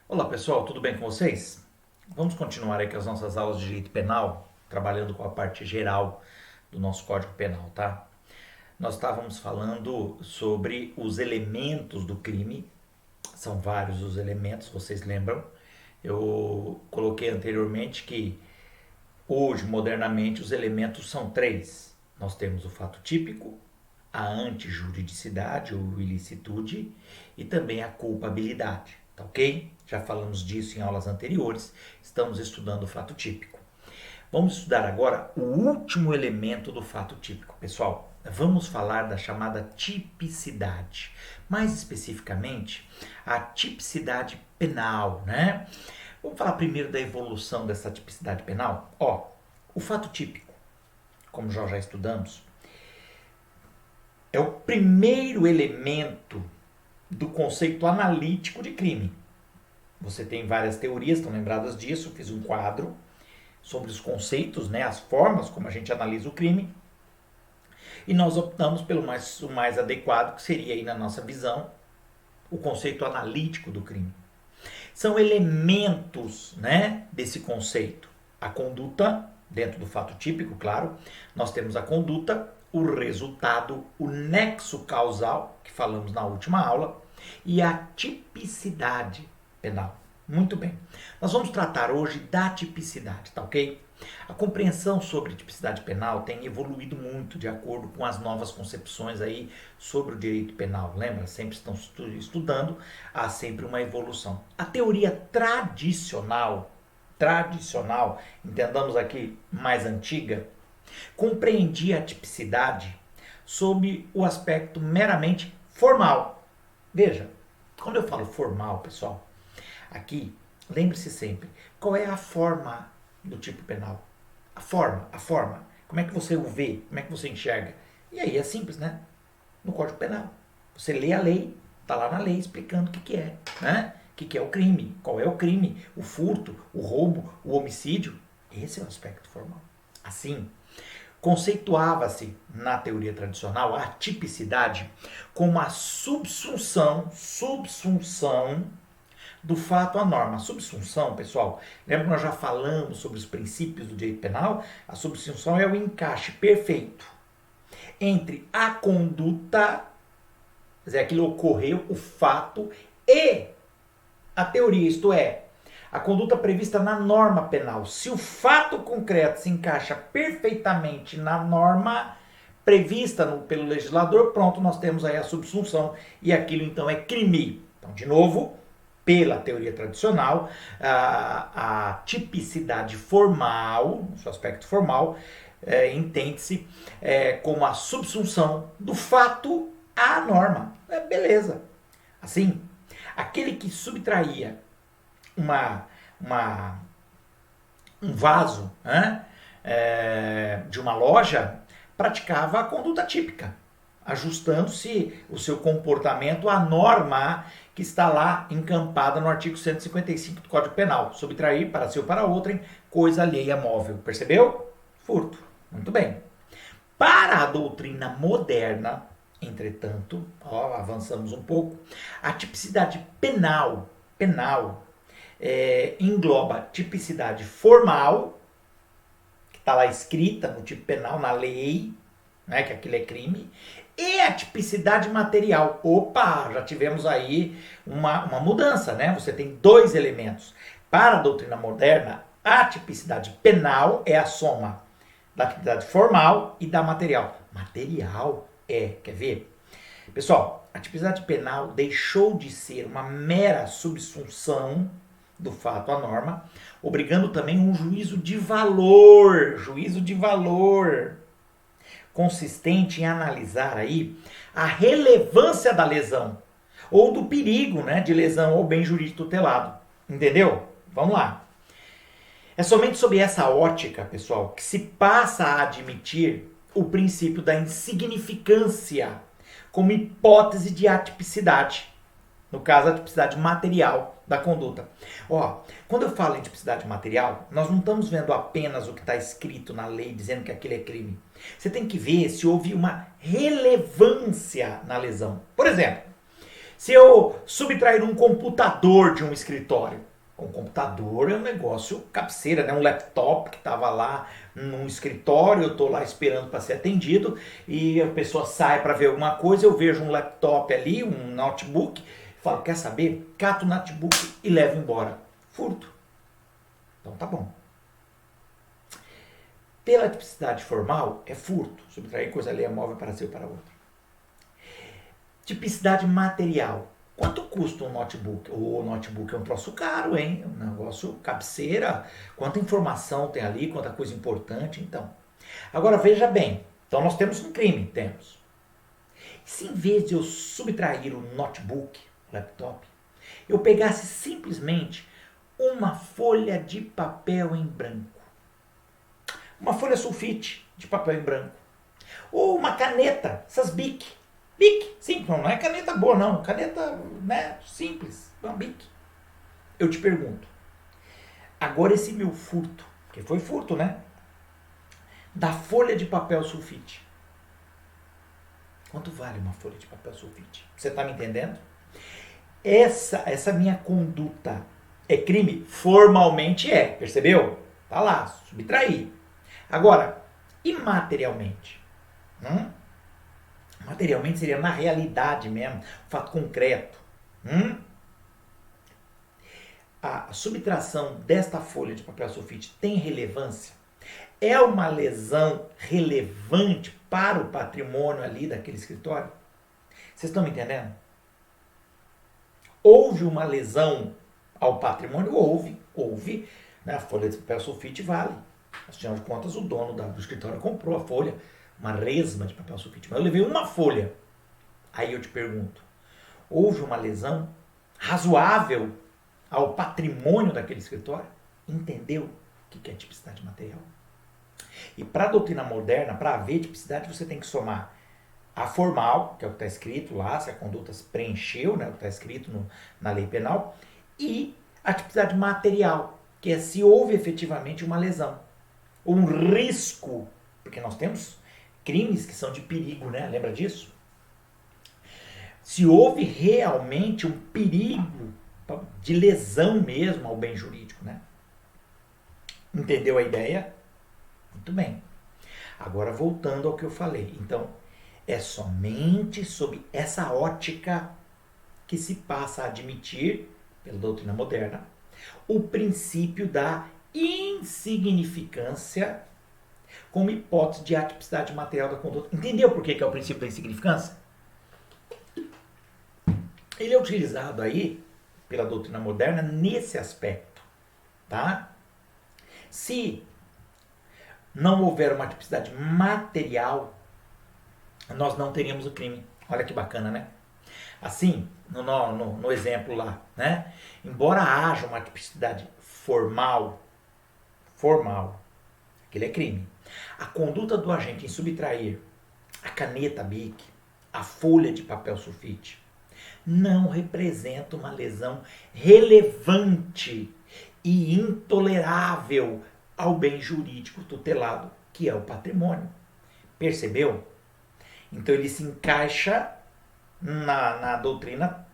Olá pessoal, tudo bem com vocês? Vamos continuar aqui as nossas aulas de direito penal, trabalhando com a parte geral do nosso Código Penal, tá? Nós estávamos falando sobre os elementos do crime, são vários os elementos, vocês lembram? Eu coloquei anteriormente que hoje, modernamente, os elementos são três. Nós temos o fato típico, a antijuridicidade ou ilicitude e também a culpabilidade, tá ok? Já falamos disso em aulas anteriores, estamos estudando o fato típico. Vamos estudar agora o último elemento do fato típico. Pessoal, vamos falar da chamada tipicidade. Mais especificamente, a tipicidade penal, né? Vamos falar primeiro da evolução dessa tipicidade penal? O fato típico, como já estudamos, é o primeiro elemento do conceito analítico de crime. Você tem várias teorias, estão lembradas disso, fiz um quadro sobre os conceitos, né, as formas como a gente analisa o crime, e nós optamos pelo o mais adequado, que seria aí na nossa visão, o conceito analítico do crime. São elementos, né, desse conceito. A conduta, dentro do fato típico, claro, nós temos a conduta, o resultado, o nexo causal, que falamos na última aula, e a tipicidade penal. Muito bem. Nós vamos tratar hoje da tipicidade, tá ok? A compreensão sobre tipicidade penal tem evoluído muito de acordo com as novas concepções aí sobre o direito penal. Lembra? Sempre estão estudando, há sempre uma evolução. A teoria tradicional, entendamos aqui mais antiga, compreendia a tipicidade sob o aspecto meramente formal. Veja, quando eu falo formal, pessoal, aqui, lembre-se sempre, qual é a forma do tipo penal? A forma. Como é que você o vê? Como é que você enxerga? E aí é simples, né? No Código Penal. Você lê a lei, tá lá na lei explicando o que é, né? O que é o crime, qual é o crime, o furto, o roubo, o homicídio. Esse é o aspecto formal. Assim, conceituava-se na teoria tradicional a tipicidade como a subsunção do fato à norma. A subsunção, pessoal, lembra que nós já falamos sobre os princípios do direito penal? A subsunção é o encaixe perfeito entre a conduta, quer dizer, aquilo ocorreu, o fato, e a teoria, isto é, a conduta prevista na norma penal. Se o fato concreto se encaixa perfeitamente na norma prevista pelo legislador, pronto, nós temos aí a subsunção e aquilo então é crime. Então, de novo, pela teoria tradicional, a tipicidade formal, no seu aspecto formal, entende-se como a subsunção do fato à norma. Beleza. Assim, aquele que subtraía um vaso, né, de uma loja, praticava a conduta típica, ajustando-se o seu comportamento à norma que está lá encampada no artigo 155 do Código Penal. Subtrair para si ou para outrem, coisa alheia móvel. Percebeu? Furto. Muito bem. Para a doutrina moderna, entretanto, avançamos um pouco, a tipicidade penal engloba tipicidade formal, que está lá escrita no tipo penal, na lei, né, que aquilo é crime, e a tipicidade material. Opa, já tivemos aí uma mudança, né? Você tem dois elementos. Para a doutrina moderna, a tipicidade penal é a soma da tipicidade formal e da material. Material quer ver? Pessoal, a tipicidade penal deixou de ser uma mera subsunção do fato à norma, obrigando também um juízo de valor, consistente em analisar aí a relevância da lesão, ou do perigo, né, de lesão ao bem jurídico tutelado. Entendeu? Vamos lá. É somente sob essa ótica, pessoal, que se passa a admitir o princípio da insignificância como hipótese de atipicidade. No caso, a tipicidade material da conduta. Quando eu falo em tipicidade material, nós não estamos vendo apenas o que está escrito na lei dizendo que aquilo é crime. Você tem que ver se houve uma relevância na lesão. Por exemplo, Se eu subtrair um computador de um escritório, um computador é um negócio cabeceira, né? Um laptop que estava lá num escritório, eu estou lá esperando para ser atendido e a pessoa sai para ver alguma coisa, eu vejo um laptop ali, um notebook, falo, quer saber? Cato o notebook e levo embora. Furto. Então tá bom. Pela tipicidade formal, é furto. Subtrair coisa alheia móvel para si ou para outro. Tipicidade material. Quanto custa um notebook? O notebook é um troço caro, hein? Um negócio cabeceira. Quanta informação tem ali, quanta coisa importante, então. Agora veja bem. Então nós temos um crime, temos. Se em vez de eu subtrair o notebook, o laptop, eu pegasse simplesmente uma folha de papel em branco. Uma folha sulfite de papel em branco. Ou uma caneta, essas Bic. Bic, simples, não é caneta boa não, caneta, né, simples, uma Bic. Eu te pergunto, agora esse meu furto, que foi furto, né, da folha de papel sulfite, quanto vale uma folha de papel sulfite? Você está me entendendo? Essa minha conduta é crime? Formalmente é, percebeu? Tá lá, subtrair. Agora, imaterialmente? Materialmente seria na realidade mesmo, fato concreto. A subtração desta folha de papel sulfite tem relevância? É uma lesão relevante para o patrimônio ali daquele escritório? Vocês estão me entendendo? Houve uma lesão ao patrimônio? Houve. Né? A folha de papel sulfite vale. Afinal de contas, o dono do escritório comprou a folha, uma resma de papel sulfite. Mas eu levei uma folha. Aí eu te pergunto, houve uma lesão razoável ao patrimônio daquele escritório? Entendeu o que é tipicidade material? E para a doutrina moderna, para haver tipicidade, você tem que somar a formal, que é o que está escrito lá, se a conduta se preencheu, né, o que está escrito na lei penal, e a tipicidade material, que é se houve efetivamente uma lesão, ou um risco, porque nós temos crimes que são de perigo, né? Lembra disso? Se houve realmente um perigo de lesão mesmo ao bem jurídico, né? Entendeu a ideia? Muito bem. Agora voltando ao que eu falei. Então, é somente sob essa ótica que se passa a admitir, pela doutrina moderna, o princípio da insignificância como hipótese de atipicidade material da conduta. Entendeu por que é o princípio da insignificância? Ele é utilizado aí pela doutrina moderna nesse aspecto, tá? Se não houver uma tipicidade material, nós não teríamos o crime. Olha que bacana, né? Assim, no exemplo lá, né? Embora haja uma tipicidade formal, aquele é crime. A conduta do agente em subtrair a caneta Bic, a folha de papel sulfite, não representa uma lesão relevante e intolerável ao bem jurídico tutelado, que é o patrimônio. Percebeu? Então ele se encaixa na doutrina,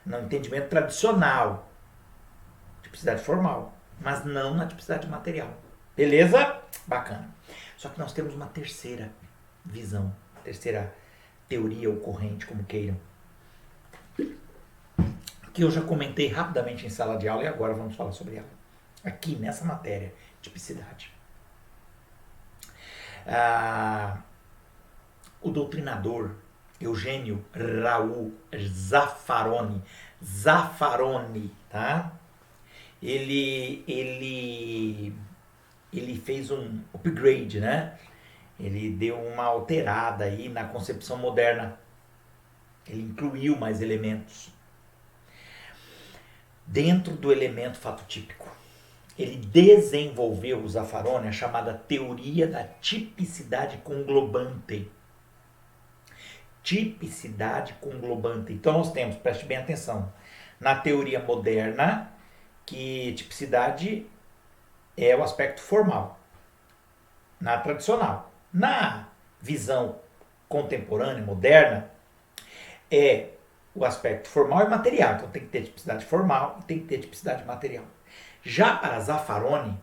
no entendimento tradicional, tipicidade formal, mas não na tipicidade material. Beleza? Bacana. Só que nós temos uma terceira visão, terceira teoria ou corrente, como queiram, que eu já comentei rapidamente em sala de aula e agora vamos falar sobre ela. Aqui, nessa matéria, tipicidade. O doutrinador Eugênio Raul Zaffaroni, tá? Ele fez um upgrade, né? Ele deu uma alterada aí na concepção moderna. Ele incluiu mais elementos dentro do elemento fato típico. Ele desenvolveu, o Zaffaroni, a chamada teoria da tipicidade conglobante. Tipicidade conglobante. Então nós temos, preste bem atenção, na teoria moderna, que tipicidade é o aspecto formal. Na tradicional. Na visão contemporânea, moderna, é o aspecto formal e material. Então tem que ter tipicidade formal e tem que ter tipicidade material. Já para Zaffaroni,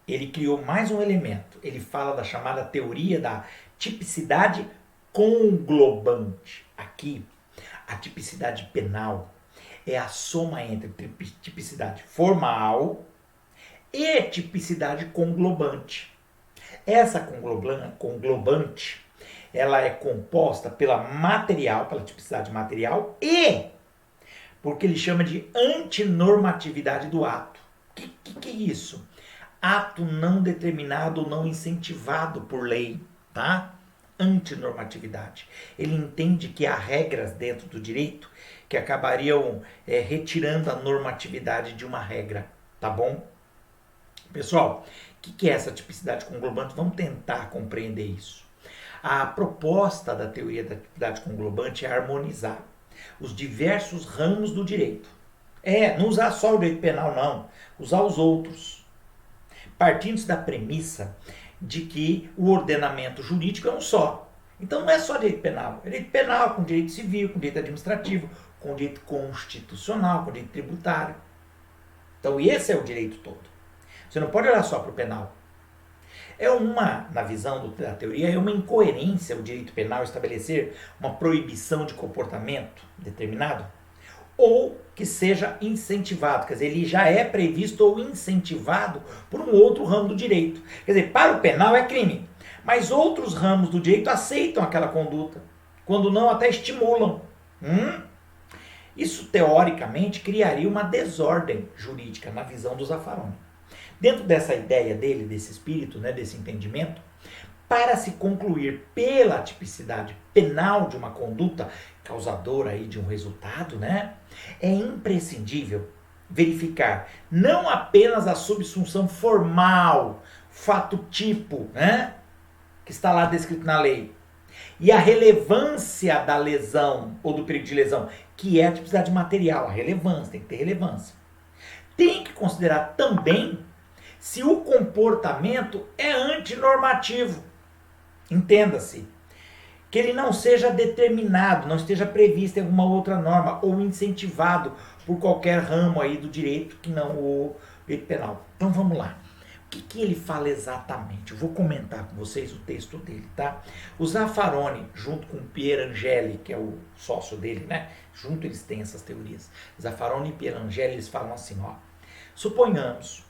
ele criou mais um elemento. Ele fala da chamada teoria da tipicidade conglobante. Aqui, a tipicidade penal é a soma entre tipicidade formal e tipicidade conglobante. Essa conglobante, ela é composta pela tipicidade material e porque ele chama de antinormatividade do ato. O que é isso? Ato não determinado ou não incentivado por lei, tá? Antinormatividade. Ele entende que há regras dentro do direito que acabariam retirando a normatividade de uma regra, tá bom? Pessoal, o que é essa tipicidade conglobante? Vamos tentar compreender isso. A proposta da teoria da tipicidade conglobante é harmonizar os diversos ramos do direito. Não usar só o direito penal, não. Usar os outros. Partindo-se da premissa de que o ordenamento jurídico é um só. Então não é só direito penal. É direito penal com direito civil, com direito administrativo, com direito constitucional, com direito tributário. Então esse é o direito todo. Você não pode olhar só para o penal. Na visão da teoria, é uma incoerência o direito penal estabelecer uma proibição de comportamento determinado ou que seja incentivado. Quer dizer, ele já é previsto ou incentivado por um outro ramo do direito. Quer dizer, para o penal é crime, mas outros ramos do direito aceitam aquela conduta, quando não até estimulam. Isso, teoricamente, criaria uma desordem jurídica na visão do Zaffaroni. Dentro dessa ideia dele, desse espírito, desse entendimento, para se concluir pela tipicidade penal de uma conduta causadora aí de um resultado, é imprescindível verificar não apenas a subsunção formal, fato tipo, que está lá descrito na lei, e a relevância da lesão ou do perigo de lesão, que é a tipicidade material, a relevância, tem que ter relevância. Tem que considerar também se o comportamento é antinormativo. Entenda-se, que ele não seja determinado, não esteja previsto em alguma outra norma ou incentivado por qualquer ramo aí do direito que não o direito penal. Então vamos lá. O que ele fala exatamente? Eu vou comentar com vocês o texto dele, tá? O Zaffaroni, junto com o Pierangeli, que é o sócio dele, junto eles têm essas teorias. Zaffaroni e Pierangeli, eles falam assim, suponhamos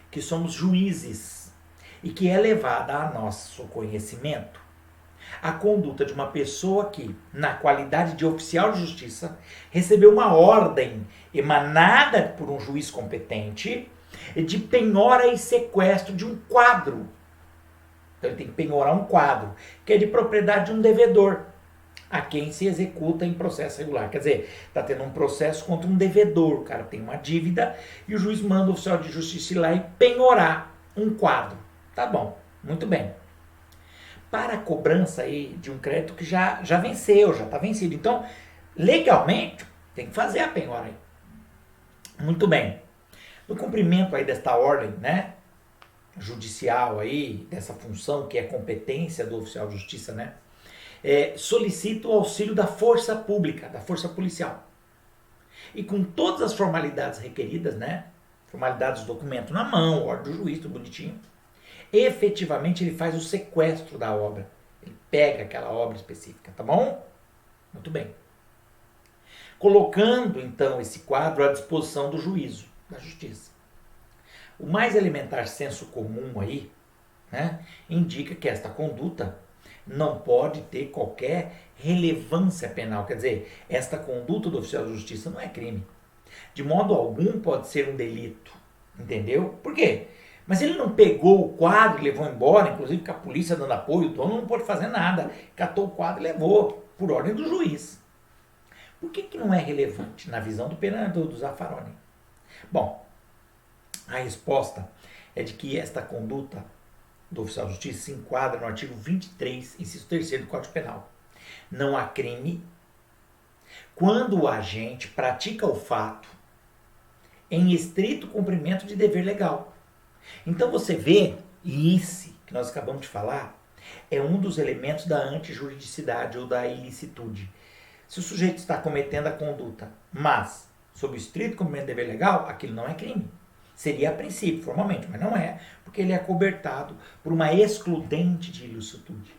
que somos juízes e que é levada a nosso conhecimento a conduta de uma pessoa que, na qualidade de oficial de justiça, recebeu uma ordem emanada por um juiz competente de penhora e sequestro de um quadro. Então ele tem que penhorar um quadro, que é de propriedade de um devedor, a quem se executa em processo regular. Quer dizer, está tendo um processo contra um devedor, o cara tem uma dívida e o juiz manda o oficial de justiça ir lá e penhorar um quadro. Tá bom, muito bem. Para a cobrança aí de um crédito que já venceu, já está vencido. Então, legalmente, tem que fazer a penhora aí. Muito bem. No cumprimento aí desta ordem, judicial aí, dessa função que é competência do oficial de justiça, solicita o auxílio da força pública, da força policial. E com todas as formalidades requeridas, formalidades do documento na mão, ordem do juiz, tudo bonitinho, efetivamente ele faz o sequestro da obra. Ele pega aquela obra específica, tá bom? Muito bem. Colocando, então, esse quadro à disposição do juízo, da justiça. O mais elementar senso comum aí, indica que esta conduta não pode ter qualquer relevância penal. Quer dizer, esta conduta do oficial de justiça não é crime. De modo algum pode ser um delito. Entendeu? Por quê? Mas ele não pegou o quadro e levou embora, inclusive com a polícia dando apoio, o dono não pode fazer nada. Catou o quadro e levou, por ordem do juiz. Por que não é relevante na visão do Zaffaroni? Bom, a resposta é de que esta conduta do oficial de justiça se enquadra no artigo 23, inciso 3º do Código Penal. Não há crime quando o agente pratica o fato em estrito cumprimento de dever legal. Então você vê, e esse que nós acabamos de falar, é um dos elementos da antijuridicidade ou da ilicitude. Se o sujeito está cometendo a conduta, mas sob o estrito cumprimento do dever legal, aquilo não é crime. Seria a princípio, formalmente, mas não é, porque ele é cobertado por uma excludente de ilicitude.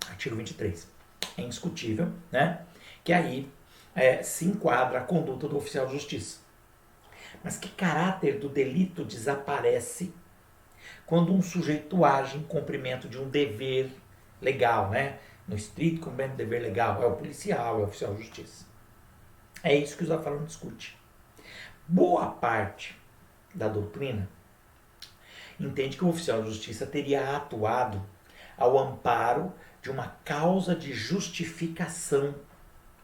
Artigo 23. É indiscutível, né? Que aí se enquadra a conduta do oficial de justiça. Mas que caráter do delito desaparece quando um sujeito age em cumprimento de um dever legal, né? No estrito cumprimento do dever legal, é o policial, é o oficial de justiça. É isso que o Zaffaroni discute. Boa parte da doutrina entende que o oficial de justiça teria atuado ao amparo de uma causa de justificação,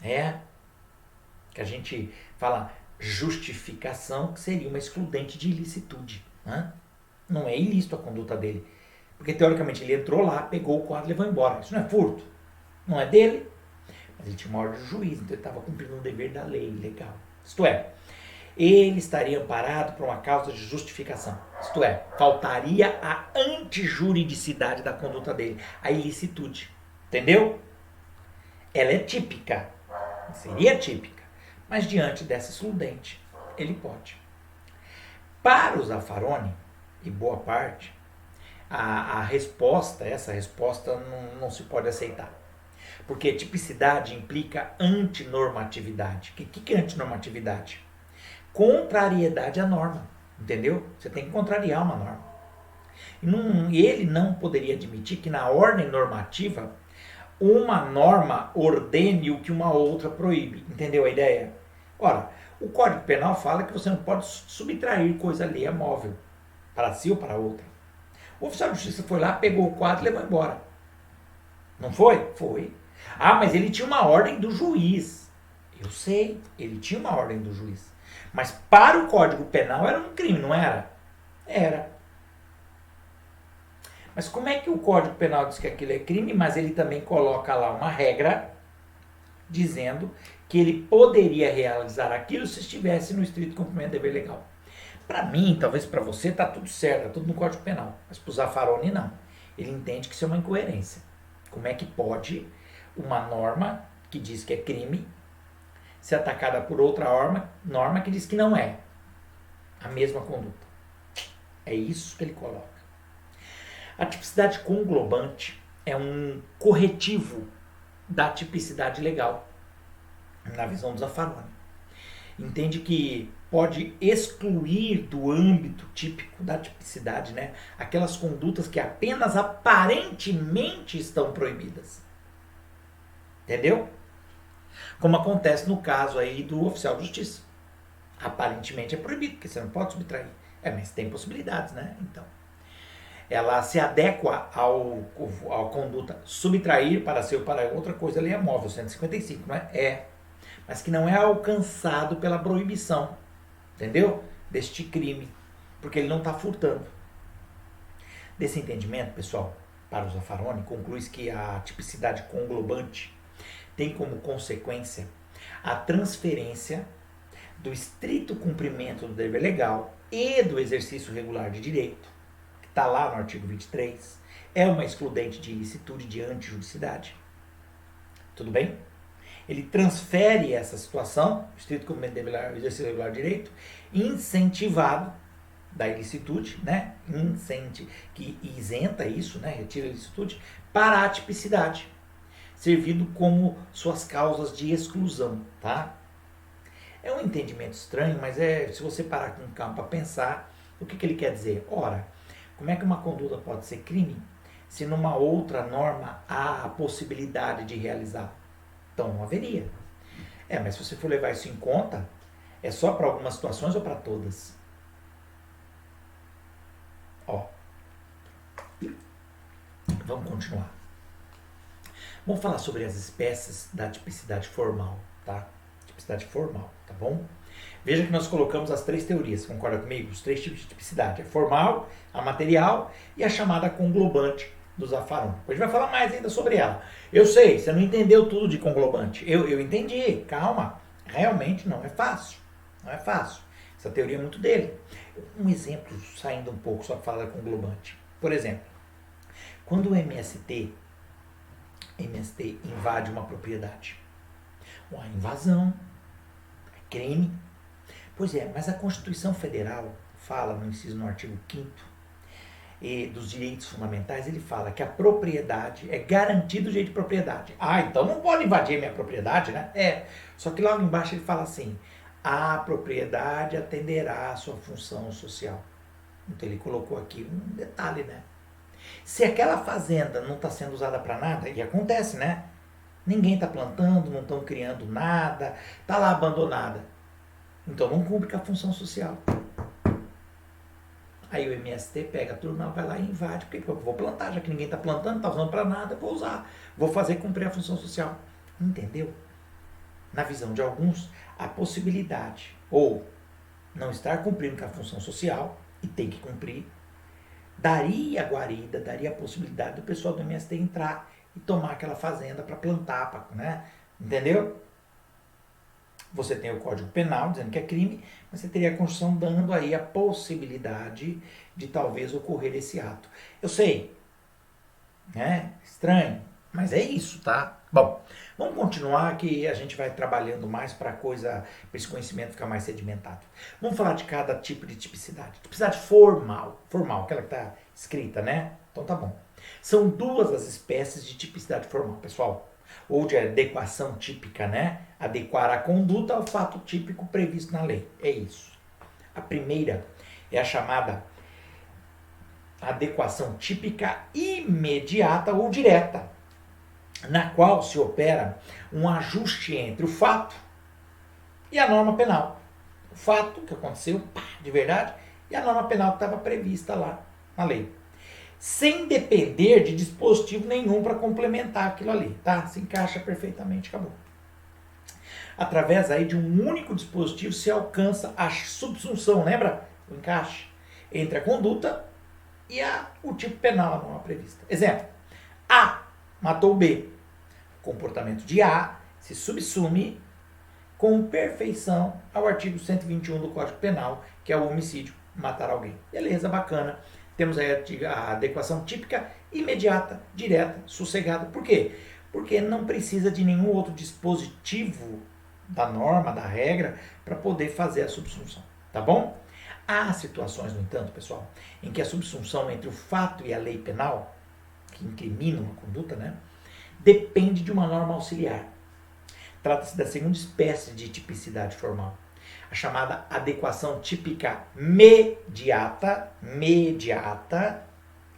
que a gente fala justificação, que seria uma excludente de ilicitude, né? Não é ilícito a conduta dele, porque teoricamente ele entrou lá, pegou o quadro e levou embora. Isso não é furto, não é dele, mas ele tinha uma ordem do juiz, então ele estava cumprindo um dever da lei legal. Isto é, ele estaria amparado por uma causa de justificação. Isto é, faltaria a antijuridicidade da conduta dele, a ilicitude. Entendeu? Ela é típica, seria típica, mas diante dessa excludente, ele pode. Para o Zaffaroni, e boa parte, essa resposta não se pode aceitar. Porque tipicidade implica antinormatividade. O que é antinormatividade? Contrariedade à norma, entendeu? Você tem que contrariar uma norma. E ele não poderia admitir que na ordem normativa uma norma ordene o que uma outra proíbe, entendeu a ideia? Ora, o Código Penal fala que você não pode subtrair coisa alheia móvel, para si ou para outra. O oficial de justiça foi lá, pegou o quadro e levou embora. Não foi? Foi. Ah, mas ele tinha uma ordem do juiz. Eu sei, ele tinha uma ordem do juiz. Mas para o Código Penal era um crime, não era? Era. Mas como é que o Código Penal diz que aquilo é crime, mas ele também coloca lá uma regra dizendo que ele poderia realizar aquilo se estivesse no estrito cumprimento do dever legal? Para mim, talvez para você, tá tudo certo, tá tudo no Código Penal. Mas para o Zaffaroni, não. Ele entende que isso é uma incoerência. Como é que pode uma norma que diz que é crime ser atacada por outra norma que diz que não é a mesma conduta? É isso que ele coloca. A tipicidade conglobante é um corretivo da tipicidade legal, na visão do Zaffaroni. Entende que pode excluir do âmbito típico da tipicidade, né, aquelas condutas que apenas aparentemente estão proibidas. Entendeu? Como acontece no caso aí do oficial de justiça. Aparentemente é proibido, porque você não pode subtrair. Mas tem possibilidades, né? Então, ela se adequa à conduta subtrair para ser ou para outra coisa, lei é móvel, 155, não é? É. Mas que não é alcançado pela proibição, entendeu? Deste crime, porque ele não está furtando. Desse entendimento, pessoal, para o Zaffaroni, conclui-se que a tipicidade conglobante tem como consequência a transferência do estrito cumprimento do dever legal e do exercício regular de direito, que está lá no artigo 23, é uma excludente de ilicitude de antijudicidade. Tudo bem? Ele transfere essa situação, o estrito cumprimento do dever legal e exercício regular de direito, incentivado da ilicitude, né? Que isenta isso, né? Retira a ilicitude, para a tipicidade, servindo como suas causas de exclusão, tá? É um entendimento estranho, mas se você parar com calma para pensar, o que ele quer dizer? Ora, como é que uma conduta pode ser crime se numa outra norma há a possibilidade de realizar? Então não haveria. Mas se você for levar isso em conta, é só para algumas situações ou para todas? Vamos continuar. Vamos falar sobre as espécies da tipicidade formal, tá? Tipicidade formal, tá bom? Veja que nós colocamos as três teorias, concorda comigo? Os três tipos de tipicidade. A formal, a material e a chamada conglobante do Zaffaroni. Hoje a gente vai falar mais ainda sobre ela. Eu sei, você não entendeu tudo de conglobante. Eu entendi, calma. Realmente não é fácil. Não é fácil. Essa teoria é muito dele. Um exemplo, saindo um pouco só para falar da conglobante. Por exemplo, quando o MST MST invade uma propriedade. Uma invasão, é crime. Pois é, mas a Constituição Federal fala, no artigo 5º, dos direitos fundamentais, ele fala que a propriedade é garantido o direito de propriedade. Ah, então não pode invadir minha propriedade, né? Só que logo embaixo ele fala assim, a propriedade atenderá à sua função social. Então ele colocou aqui um detalhe, né? Se aquela fazenda não está sendo usada para nada, e acontece, né? Ninguém está plantando, não estão criando nada, está lá abandonada. Então não cumpre com a função social. Aí o MST pega a turma, vai lá e invade. Porque eu vou plantar, já que ninguém está plantando, não está usando para nada, eu vou usar. Vou fazer cumprir a função social. Entendeu? Na visão de alguns, a possibilidade ou não estar cumprindo com a função social, e tem que cumprir, daria guarida, daria a possibilidade do pessoal do MST entrar e tomar aquela fazenda para plantar, né? Entendeu? Você tem o Código Penal dizendo que é crime, mas você teria a Constituição dando aí a possibilidade de talvez ocorrer esse ato. Eu sei, né? Estranho, mas é isso, tá? Bom, vamos continuar que a gente vai trabalhando mais para esse conhecimento ficar mais sedimentado. Vamos falar de cada tipo de tipicidade. Tipicidade formal, aquela que está escrita, né? Então tá bom. São duas as espécies de tipicidade formal, pessoal. Ou de adequação típica, né? Adequar a conduta ao fato típico previsto na lei. É isso. A primeira é a chamada adequação típica imediata ou direta, na qual se opera um ajuste entre o fato e a norma penal. O fato que aconteceu, de verdade, e a norma penal que estava prevista lá na lei. Sem depender de dispositivo nenhum para complementar aquilo ali, tá? Se encaixa perfeitamente, acabou. Através aí de um único dispositivo se alcança a subsunção, lembra? O encaixe entre a conduta e o tipo penal, a norma prevista. Exemplo, A matou B. O comportamento de A se subsume com perfeição ao artigo 121 do Código Penal, que é o homicídio, matar alguém. Beleza, bacana. Temos aí a adequação típica, imediata, direta, sossegada. Por quê? Porque não precisa de nenhum outro dispositivo da norma, da regra, para poder fazer a subsunção. Tá bom? Há situações, no entanto, pessoal, em que a subsunção entre o fato e a lei penal, que incrimina uma conduta, né, depende de uma norma auxiliar. Trata-se da segunda espécie de tipicidade formal, a chamada adequação típica mediata,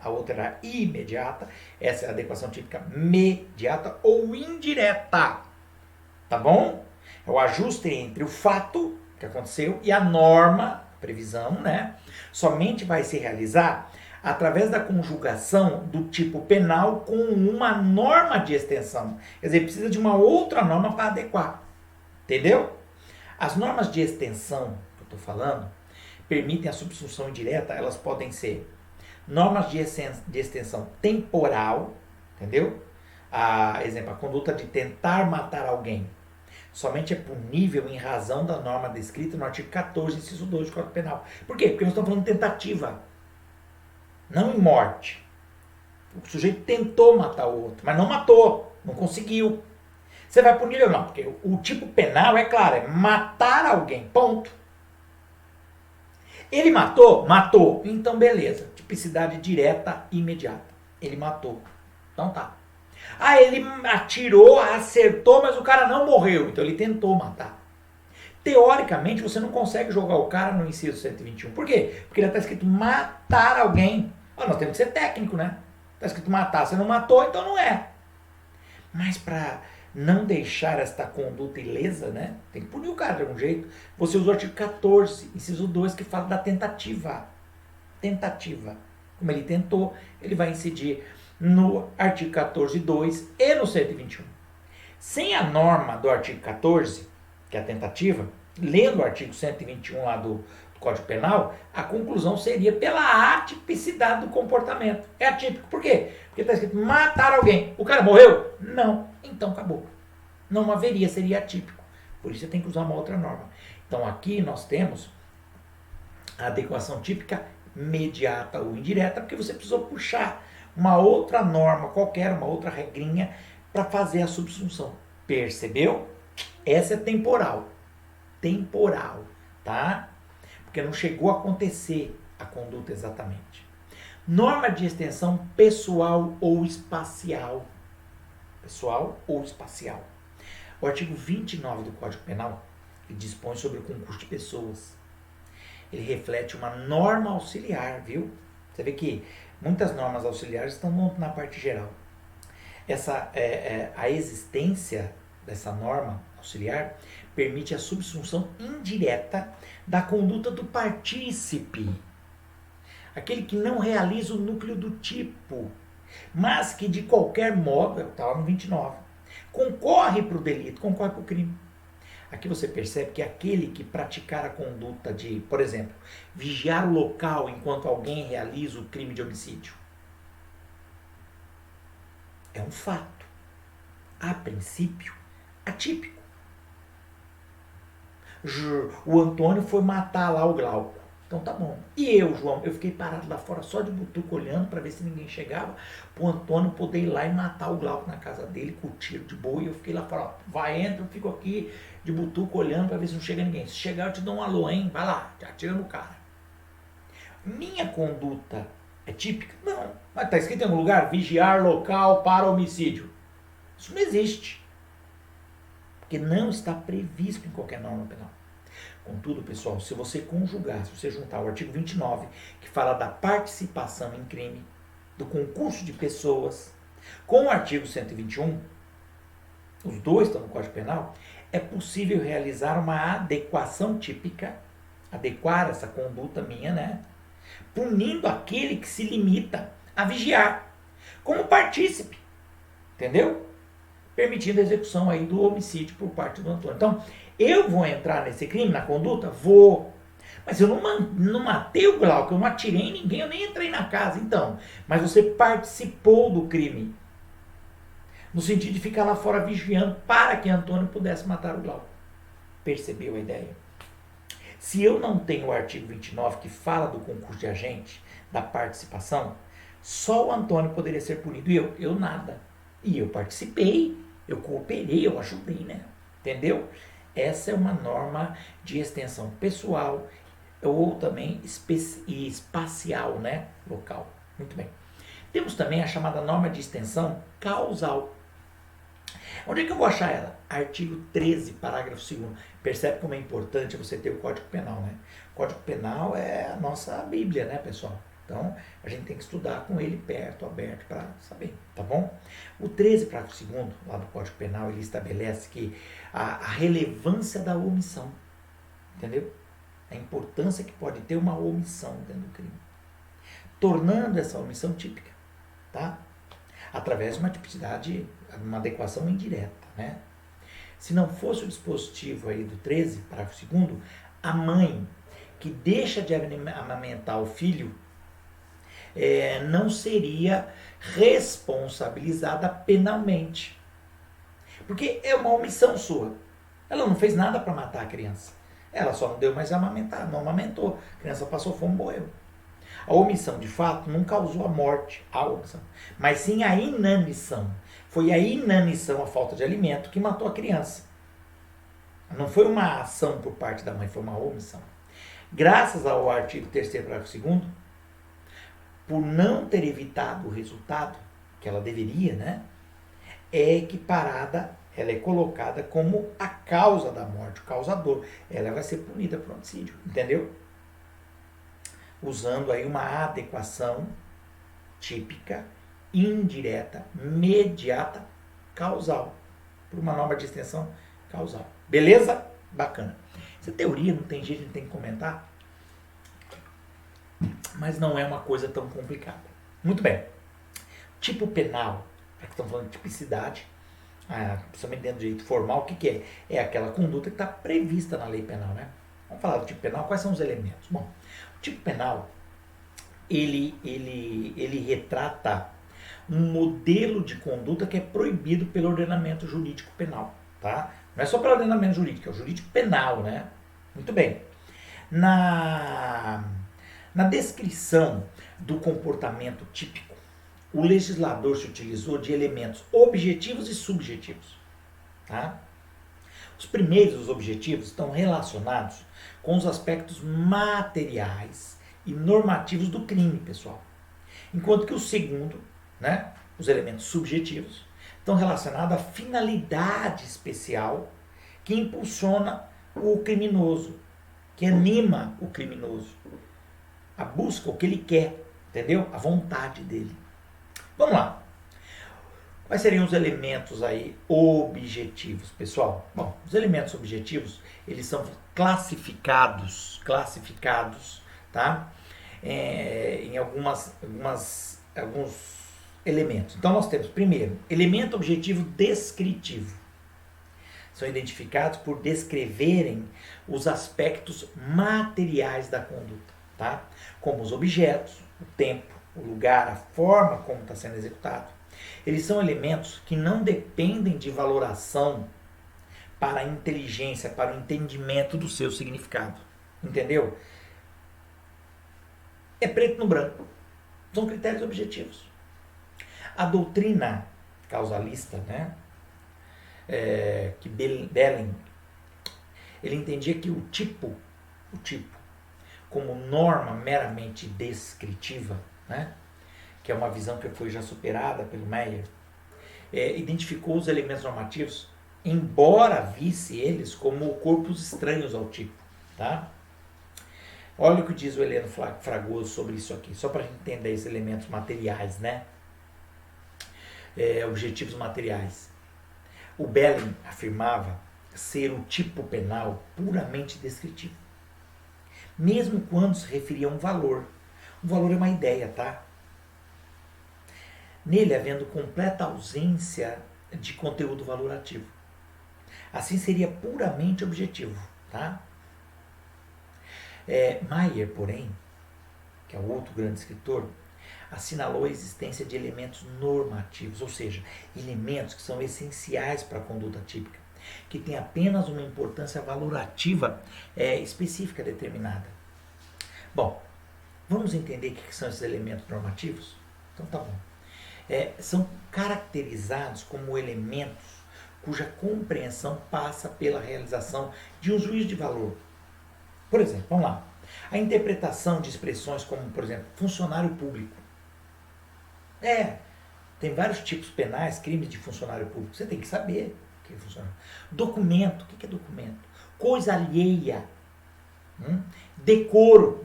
a outra era imediata, essa é a adequação típica mediata ou indireta, tá bom? É o ajuste entre o fato que aconteceu e a norma, previsão, né? Somente vai se realizar através da conjugação do tipo penal com uma norma de extensão. Quer dizer, precisa de uma outra norma para adequar. Entendeu? As normas de extensão que eu estou falando permitem a subsunção indireta, elas podem ser normas de extensão temporal, entendeu? Exemplo, a conduta de tentar matar alguém somente é punível em razão da norma descrita no artigo 14, inciso 2 do Código Penal. Por quê? Porque nós estamos falando de tentativa, não em morte. O sujeito tentou matar o outro, mas não matou, não conseguiu. Você vai punir ou não? Porque o tipo penal, é claro, é matar alguém, ponto. Ele matou? Matou. Então, beleza. Tipicidade direta imediata. Ele matou. Então tá. Ele atirou, acertou, mas o cara não morreu. Então ele tentou matar. Teoricamente, você não consegue jogar o cara no inciso 121. Por quê? Porque ele está escrito matar alguém. Nós temos que ser técnico, né? Está escrito matar. Você não matou, então não é. Mas para não deixar esta conduta ilesa, né? Tem que punir o cara de algum jeito. Você usa o artigo 14, inciso 2, que fala da tentativa. Tentativa. Como ele tentou, ele vai incidir no artigo 14.2 e no 121. Sem a norma do artigo 14, que é a tentativa, lendo o artigo 121 lá do Código Penal, a conclusão seria pela atipicidade do comportamento. É atípico. Por quê? Porque está escrito matar alguém. O cara morreu? Não. Então acabou. Não haveria, seria atípico. Por isso você tem que usar uma outra norma. Então aqui nós temos a adequação típica imediata ou indireta, porque você precisou puxar uma outra norma qualquer, uma outra regrinha, para fazer a subsunção. Percebeu? Essa é temporal. Temporal, tá? Porque não chegou a acontecer a conduta exatamente. Norma de extensão pessoal ou espacial. Pessoal ou espacial. O artigo 29 do Código Penal ele dispõe sobre o concurso de pessoas. Ele reflete uma norma auxiliar, viu? Você vê que muitas normas auxiliares estão na parte geral. A existência dessa norma auxiliar permite a subsunção indireta da conduta do partícipe. Aquele que não realiza o núcleo do tipo, mas que de qualquer modo, estava no 29, concorre para o delito, concorre para o crime. Aqui você percebe que aquele que praticar a conduta de, por exemplo, vigiar o local enquanto alguém realiza o crime de homicídio, é um fato, a princípio, atípico. O Antônio foi matar lá o Glauco. Então tá bom. E eu, João, eu fiquei parado lá fora só de butuco olhando para ver se ninguém chegava, pro Antônio poder ir lá e matar o Glauco na casa dele com o tiro de boa. E eu fiquei lá fora, ó, vai, entra, eu fico aqui de butuco olhando para ver se não chega ninguém. Se chegar eu te dou um alô, hein? Vai lá, já atira no cara. Minha conduta é típica? Não. Mas tá escrito em algum lugar, vigiar local para homicídio. Isso não existe. Porque não está previsto em qualquer norma penal. Contudo, pessoal, se você conjugar, se você juntar o artigo 29, que fala da participação em crime, do concurso de pessoas, com o artigo 121, os dois estão no Código Penal, é possível realizar uma adequação típica, adequar essa conduta minha, né? Punindo aquele que se limita a vigiar, como partícipe, entendeu? Permitindo a execução aí do homicídio por parte do Antônio. Então, eu vou entrar nesse crime, na conduta? Vou. Mas eu não matei o Glauco, eu não atirei em ninguém, eu nem entrei na casa, então. Mas você participou do crime. No sentido de ficar lá fora vigiando para que Antônio pudesse matar o Glauco. Percebeu a ideia? Se eu não tenho o artigo 29 que fala do concurso de agente, da participação, só o Antônio poderia ser punido. E eu nada. E eu participei, eu cooperei, eu ajudei, né? Entendeu? Essa é uma norma de extensão pessoal ou também espacial, né? Local. Muito bem. Temos também a chamada norma de extensão causal. Onde é que eu vou achar ela? Artigo 13, parágrafo 2º. Percebe como é importante você ter o Código Penal, né? O Código Penal é a nossa Bíblia, né, pessoal? Então, a gente tem que estudar com ele perto, aberto, para saber, tá bom? O 13, parágrafo 2º, lá do Código Penal, ele estabelece que a relevância da omissão, entendeu? A importância que pode ter uma omissão dentro do crime. Tornando essa omissão típica, tá? Através de uma tipicidade, uma adequação indireta, né? Se não fosse o dispositivo aí do 13, parágrafo 2º, a mãe que deixa de amamentar o filho não seria responsabilizada penalmente. Porque é uma omissão sua. Ela não fez nada para matar a criança. Ela só não deu mais amamentar, não amamentou. A criança passou fome e morreu. A omissão, de fato, não causou a morte, a omissão, mas sim a inanição. Foi a inanição, a falta de alimento, que matou a criança. Não foi uma ação por parte da mãe, foi uma omissão. Graças ao artigo 3º, parágrafo 2º, por não ter evitado o resultado que ela deveria, né, é equiparada, ela é colocada como a causa da morte, o causador. Ela vai ser punida por homicídio, entendeu? Usando aí uma adequação típica, indireta, imediata, causal, por uma norma de extensão causal. Beleza? Bacana. Essa teoria não tem jeito, a gente tem que comentar, mas não é uma coisa tão complicada. Muito bem. Tipo penal, aqui estamos falando de tipicidade, principalmente dentro do direito formal, o que é? É aquela conduta que está prevista na lei penal, né? Vamos falar do tipo penal, quais são os elementos? Bom, o tipo penal, ele retrata um modelo de conduta que é proibido pelo ordenamento jurídico penal, tá? Não é só pelo ordenamento jurídico, é o jurídico penal, né? Muito bem. Na descrição do comportamento típico, o legislador se utilizou de elementos objetivos e subjetivos. Tá? Os primeiros, os objetivos, estão relacionados com os aspectos materiais e normativos do crime, pessoal. Enquanto que o segundo, né, os elementos subjetivos, estão relacionados à finalidade especial que impulsiona o criminoso, que anima o criminoso, a busca, o que ele quer, entendeu? A vontade dele. Vamos lá. Quais seriam os elementos aí objetivos, pessoal? Bom, os elementos objetivos, eles são classificados, tá? Em alguns elementos. Então nós temos, primeiro, elemento objetivo descritivo. São identificados por descreverem os aspectos materiais da conduta, tá? Como os objetos, o tempo, o lugar, a forma como está sendo executado. Eles são elementos que não dependem de valoração para a inteligência, para o entendimento do seu significado. Entendeu? É preto no branco. São critérios objetivos. A doutrina causalista, né, que Belling, ele entendia que o tipo, como norma meramente descritiva, né, que é uma visão que foi já superada pelo Meyer, identificou os elementos normativos, embora visse eles como corpos estranhos ao tipo. Tá? Olha o que diz o Heleno Fragoso sobre isso aqui, só para a gente entender esses elementos materiais, né? Objetivos materiais. O Belling afirmava ser o tipo penal puramente descritivo, mesmo quando se referia a um valor. O valor é uma ideia, tá? Nele havendo completa ausência de conteúdo valorativo. Assim seria puramente objetivo, tá? Maier, porém, que é o outro grande escritor, assinalou a existência de elementos normativos, ou seja, elementos que são essenciais para a conduta típica, que têm apenas uma importância valorativa específica determinada. Bom, vamos entender o que são esses elementos normativos? Então tá bom. São caracterizados como elementos cuja compreensão passa pela realização de um juízo de valor. Por exemplo, vamos lá. A interpretação de expressões como, por exemplo, funcionário público. Tem vários tipos penais, crimes de funcionário público. Você tem que saber o que é funcionário. Documento. O que é documento? Coisa alheia. Decoro.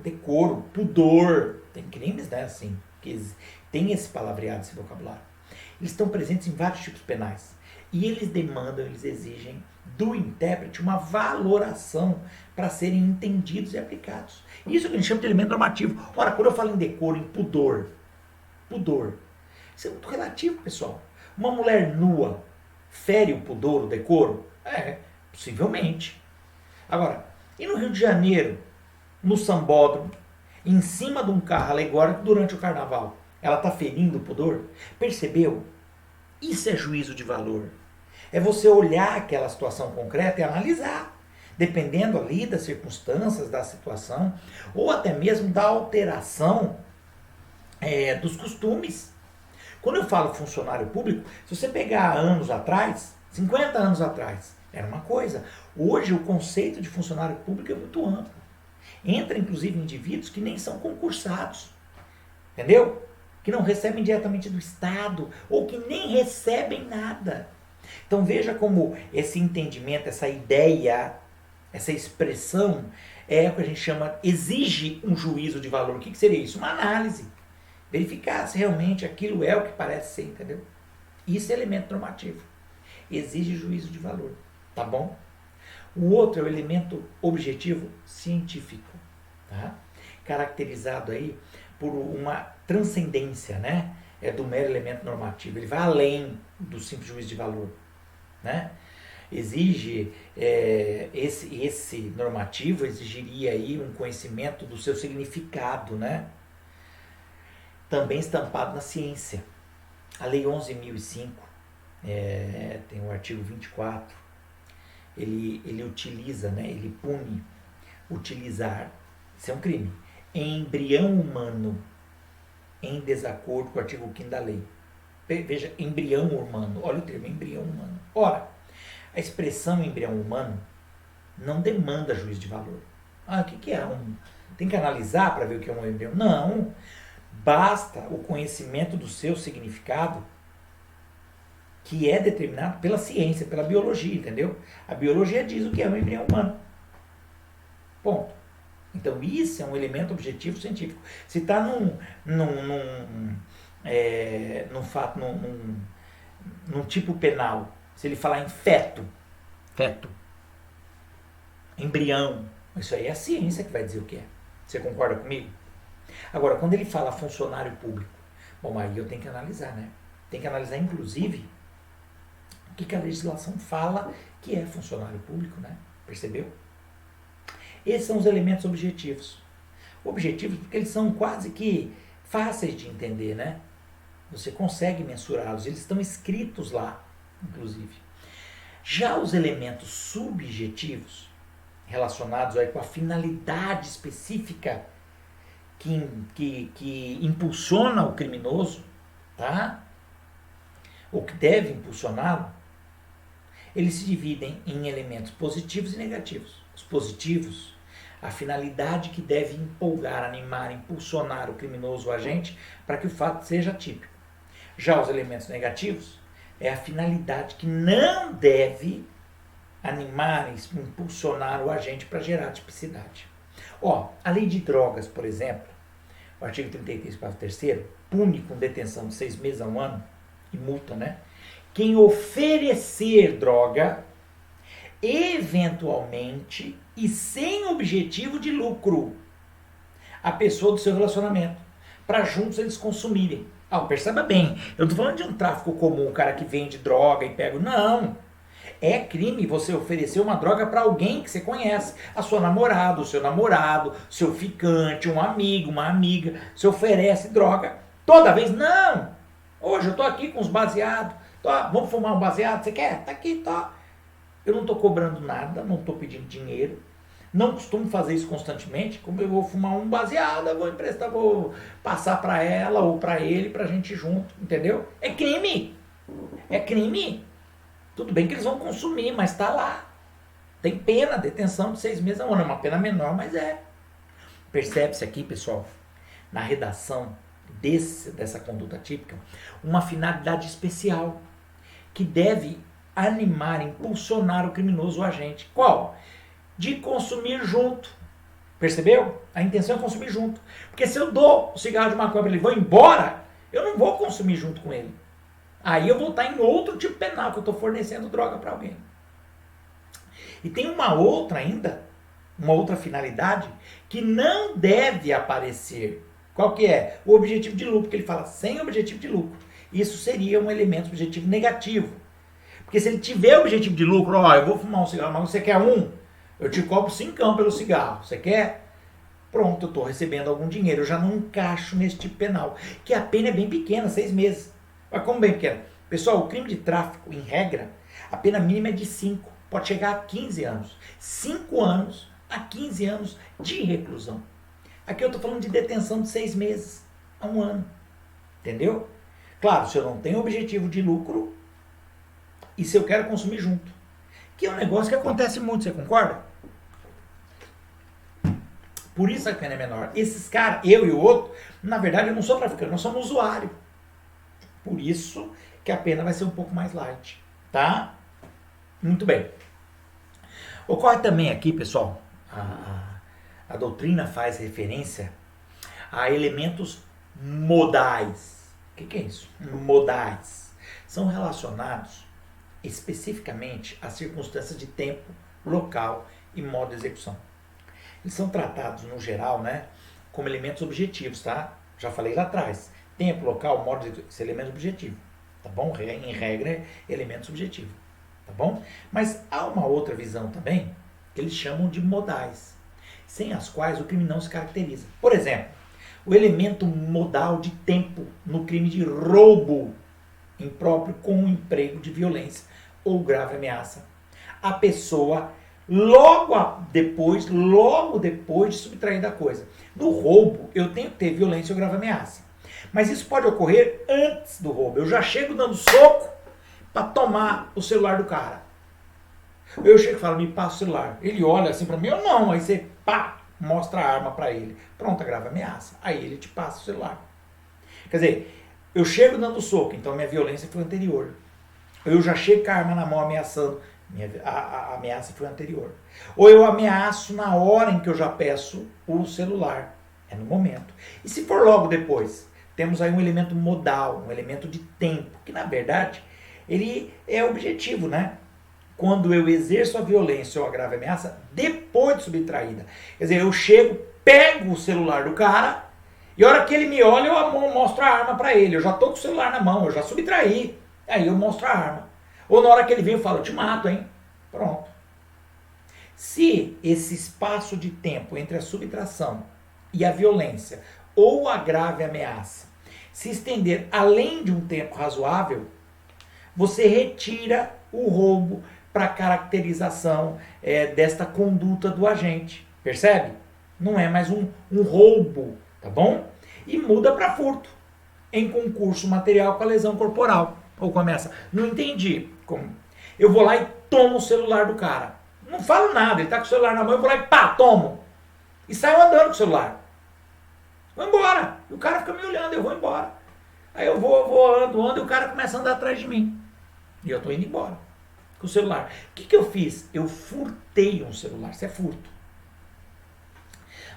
Pudor. Tem crimes, né, assim, que tem esse palavreado, esse vocabulário. Eles estão presentes em vários tipos penais. E eles demandam, eles exigem do intérprete uma valoração para serem entendidos e aplicados. Isso que a gente chama de elemento normativo. Ora, quando eu falo em decoro, em pudor, isso é muito relativo, pessoal. Uma mulher nua fere o pudor, o decoro? Possivelmente. Agora, e no Rio de Janeiro, no sambódromo, em cima de um carro alegórico durante o carnaval, ela está ferindo o pudor? Percebeu? Isso é juízo de valor. É você olhar aquela situação concreta e analisar, dependendo ali das circunstâncias, da situação, ou até mesmo da alteração dos costumes. Quando eu falo funcionário público, se você pegar anos atrás, 50 anos atrás, era uma coisa. Hoje o conceito de funcionário público é muito amplo. Entra inclusive indivíduos que nem são concursados, entendeu? Que não recebem diretamente do Estado, ou que nem recebem nada. Então veja como esse entendimento, essa ideia, essa expressão é o que a gente chama, exige um juízo de valor. O que seria isso? Uma análise. Verificar se realmente aquilo é o que parece ser, entendeu? Isso é elemento normativo. Exige juízo de valor, tá bom? O outro é o elemento objetivo científico, tá? Caracterizado aí por uma transcendência, né? Do mero elemento normativo. Ele vai além do simples juízo de valor, né? Exige, esse normativo exigiria aí um conhecimento do seu significado, né? Também estampado na ciência. A Lei 11.005, tem o artigo 24, ele utiliza, né? Ele pune utilizar, isso é um crime, embrião humano em desacordo com o artigo 5º da lei. Veja, embrião humano. Olha o termo, embrião humano. Ora, a expressão embrião humano não demanda juízo de valor. Ah, o que é? Tem que analisar para ver o que é um embrião? Não. Basta o conhecimento do seu significado, que é determinado pela ciência, pela biologia, entendeu? A biologia diz o que é um embrião humano. Ponto. Então, isso é um elemento objetivo científico. Se está num tipo penal, se ele falar em feto, embrião, isso aí é a ciência que vai dizer o que é. Você concorda comigo? Agora, quando ele fala funcionário público, bom, aí eu tenho que analisar, né? Tem que analisar, inclusive, o que a legislação fala que é funcionário público, né? Percebeu? Esses são os elementos objetivos. Objetivos porque eles são quase que fáceis de entender, né? Você consegue mensurá-los, eles estão escritos lá, inclusive. Já os elementos subjetivos, relacionados aí com a finalidade específica que impulsiona o criminoso, tá? Ou que deve impulsioná-lo, eles se dividem em elementos positivos e negativos. Os positivos, a finalidade que deve empolgar, animar, impulsionar o criminoso, o agente, para que o fato seja típico. Já os elementos negativos, é a finalidade que não deve animar, impulsionar o agente para gerar tipicidade. A lei de drogas, por exemplo, o artigo 33, parágrafo 3º, pune com detenção de 6 meses a 1 ano e multa, né? Quem oferecer droga, eventualmente e sem objetivo de lucro, a pessoa do seu relacionamento, para juntos eles consumirem. Perceba bem, eu estou falando de um tráfico comum, o cara que vende droga e pega. Não! É crime você oferecer uma droga para alguém que você conhece. A sua namorada, o seu namorado, seu ficante, um amigo, uma amiga. Você oferece droga toda vez. Não! Hoje eu estou aqui com os baseados. Vamos fumar um baseado? Você quer? Tá aqui, tá. Eu não estou cobrando nada, não estou pedindo dinheiro. Não costumo fazer isso constantemente. Como eu vou fumar um baseado, eu vou emprestar, vou passar para ela ou para ele, para a gente ir junto. Entendeu? É crime! É crime! Tudo bem que eles vão consumir, mas está lá. Tem pena, detenção de 6 meses a 1 ano. É uma pena menor, mas é. Percebe-se aqui, pessoal, na redação dessa conduta típica, uma finalidade especial que deve animar, impulsionar o criminoso, o agente. Qual? De consumir junto. Percebeu? A intenção é consumir junto. Porque se eu dou o cigarro de maconha para ele e vou embora, eu não vou consumir junto com ele. Aí eu vou estar em outro tipo penal, que eu estou fornecendo droga para alguém. E tem uma outra ainda, uma outra finalidade, que não deve aparecer. Qual que é? O objetivo de lucro, porque ele fala sem objetivo de lucro. Isso seria um elemento objetivo negativo. Porque se ele tiver objetivo de lucro, eu vou fumar um cigarro, mas você quer um? Eu te cobro 5 pelo cigarro. Você quer? Pronto, eu estou recebendo algum dinheiro. Eu já não encaixo nesse tipo penal. Que a pena é bem pequena, 6 meses. Mas como bem pequena? Pessoal, o crime de tráfico, em regra, a pena mínima é de 5. Pode chegar a 15 anos. 5 anos a 15 anos de reclusão. Aqui eu estou falando de detenção de 6 meses a 1 ano. Entendeu? Claro, se eu não tenho objetivo de lucro e se eu quero consumir junto. Que é um negócio que acontece muito, você concorda? Por isso a pena é menor. Esses caras, eu e o outro, na verdade eu não sou traficante, nós somos usuário. Por isso que a pena vai ser um pouco mais light, tá? Muito bem. Ocorre também aqui, pessoal, a doutrina faz referência a elementos modais. O que é isso? Modais. São relacionados especificamente às circunstâncias de tempo, local e modo de execução. Eles são tratados, no geral, né, como elementos objetivos, tá? Já falei lá atrás. Tempo, local, modo de execução, esse é elemento objetivo, tá bom? Em regra, é elemento subjetivo, tá bom? Mas há uma outra visão também, que eles chamam de modais, sem as quais o crime não se caracteriza. Por exemplo, o elemento modal de tempo no crime de roubo impróprio com o emprego de violência ou grave ameaça. A pessoa logo depois de subtrair da coisa. No roubo, eu tenho que ter violência ou grave ameaça. Mas isso pode ocorrer antes do roubo. Eu já chego dando soco para tomar o celular do cara. Eu chego e falo, me passa o celular. Ele olha assim para mim, eu não. Aí você, pá, mostra a arma para ele. Pronto, grave ameaça. Aí ele te passa o celular. Quer dizer, eu chego dando soco, então minha violência foi anterior. Eu já chego com a arma na mão ameaçando, a ameaça foi anterior. Ou eu ameaço na hora em que eu já peço o celular. É no momento. E se for logo depois? Temos aí um elemento modal, um elemento de tempo, que na verdade ele é objetivo, né? Quando eu exerço a violência ou a grave ameaça depois de subtraída. Quer dizer, eu chego, pego o celular do cara e a hora que ele me olha eu mostro a arma para ele. Eu já tô com o celular na mão, eu já subtraí. Aí eu mostro a arma. Ou na hora que ele vem eu falo, eu te mato, hein? Pronto. Se esse espaço de tempo entre a subtração e a violência ou a grave ameaça se estender além de um tempo razoável, você retira o roubo para caracterização desta conduta do agente. Percebe? Não é mais um roubo, tá bom? E muda para furto, em concurso material com a lesão corporal. Ou com ameaça. Não entendi. Como? Eu vou lá e tomo o celular do cara. Não falo nada, ele tá com o celular na mão, eu vou lá e pá, tomo. E saio andando com o celular. Vou embora. E o cara fica me olhando, eu vou embora. Aí eu vou, ando, e o cara começa a andar atrás de mim. E eu tô indo embora. Com o celular. O que eu fiz? Eu furtei um celular. Isso é furto.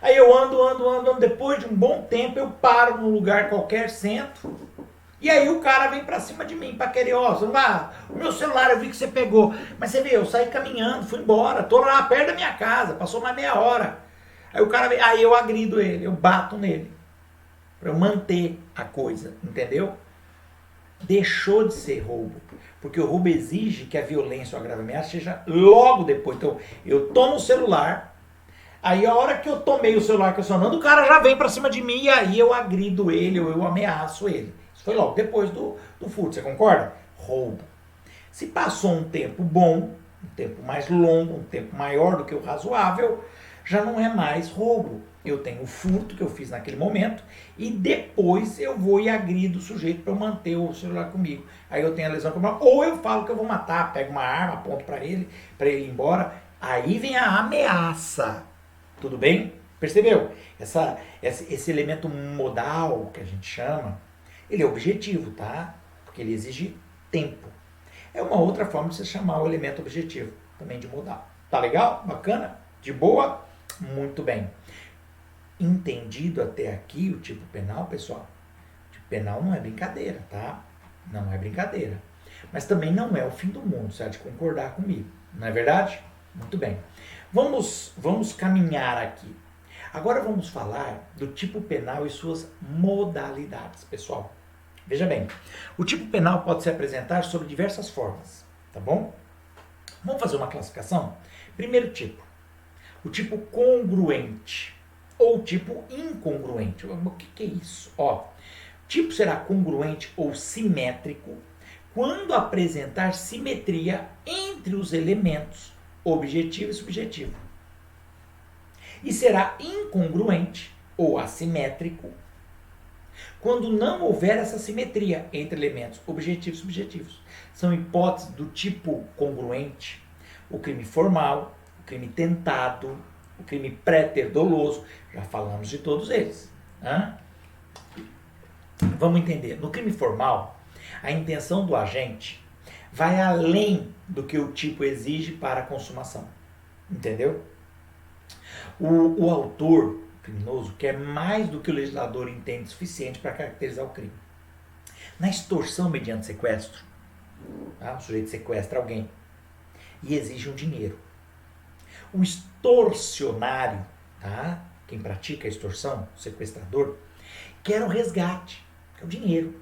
Aí eu ando. Depois de um bom tempo, eu paro num lugar qualquer, sento. E aí o cara vem pra cima de mim pra querer, ó, o meu celular eu vi que você pegou. Mas você vê, eu saí caminhando, fui embora, tô lá perto da minha casa, passou mais meia hora. Aí o cara vem, aí eu agrido ele, eu bato nele. Pra eu manter a coisa, entendeu? Deixou de ser roubo. Porque o roubo exige que a violência ou a grave ameaça seja logo depois. Então, eu tomo o celular, aí a hora que eu tomei o celular que eu sonando, o cara já vem pra cima de mim e aí eu agrido ele ou eu ameaço ele. Isso foi logo depois do furto, você concorda? Roubo. Se passou um tempo bom, um tempo mais longo, um tempo maior do que o razoável, já não é mais roubo. Eu tenho o furto que eu fiz naquele momento e depois eu vou e agrido o sujeito para eu manter o celular comigo. Aí eu tenho a lesão corporal. Ou eu falo que eu vou matar, pego uma arma, aponto para ele ir embora. Aí vem a ameaça. Tudo bem? Percebeu? Esse elemento modal que a gente chama, ele é objetivo, tá? Porque ele exige tempo. É uma outra forma de você chamar o elemento objetivo, também de modal. Tá legal? Bacana? De boa? Muito bem. Entendido até aqui o tipo penal, pessoal? O tipo penal não é brincadeira, tá? Não é brincadeira. Mas também não é o fim do mundo, você há de concordar comigo. Não é verdade? Muito bem. Vamos caminhar aqui. Agora vamos falar do tipo penal e suas modalidades, pessoal. Veja bem, o tipo penal pode se apresentar sob diversas formas, tá bom? Vamos fazer uma classificação? Primeiro tipo, o tipo congruente ou tipo incongruente. O que é isso? Ó, tipo será congruente ou simétrico quando apresentar simetria entre os elementos objetivo e subjetivo. E será incongruente ou assimétrico quando não houver essa simetria entre elementos objetivos e subjetivos. São hipóteses do tipo congruente, o crime formal, o crime tentado, o crime pré-ter-doloso. Já falamos de todos eles. Vamos entender. No crime formal, a intenção do agente vai além do que o tipo exige para a consumação. Entendeu? O autor criminoso quer mais do que o legislador entende suficiente para caracterizar o crime. Na extorsão mediante sequestro, tá? O sujeito sequestra alguém e exige um dinheiro. O extorsionário, tá? Quem pratica a extorsão, o sequestrador, quer o resgate, que é o dinheiro.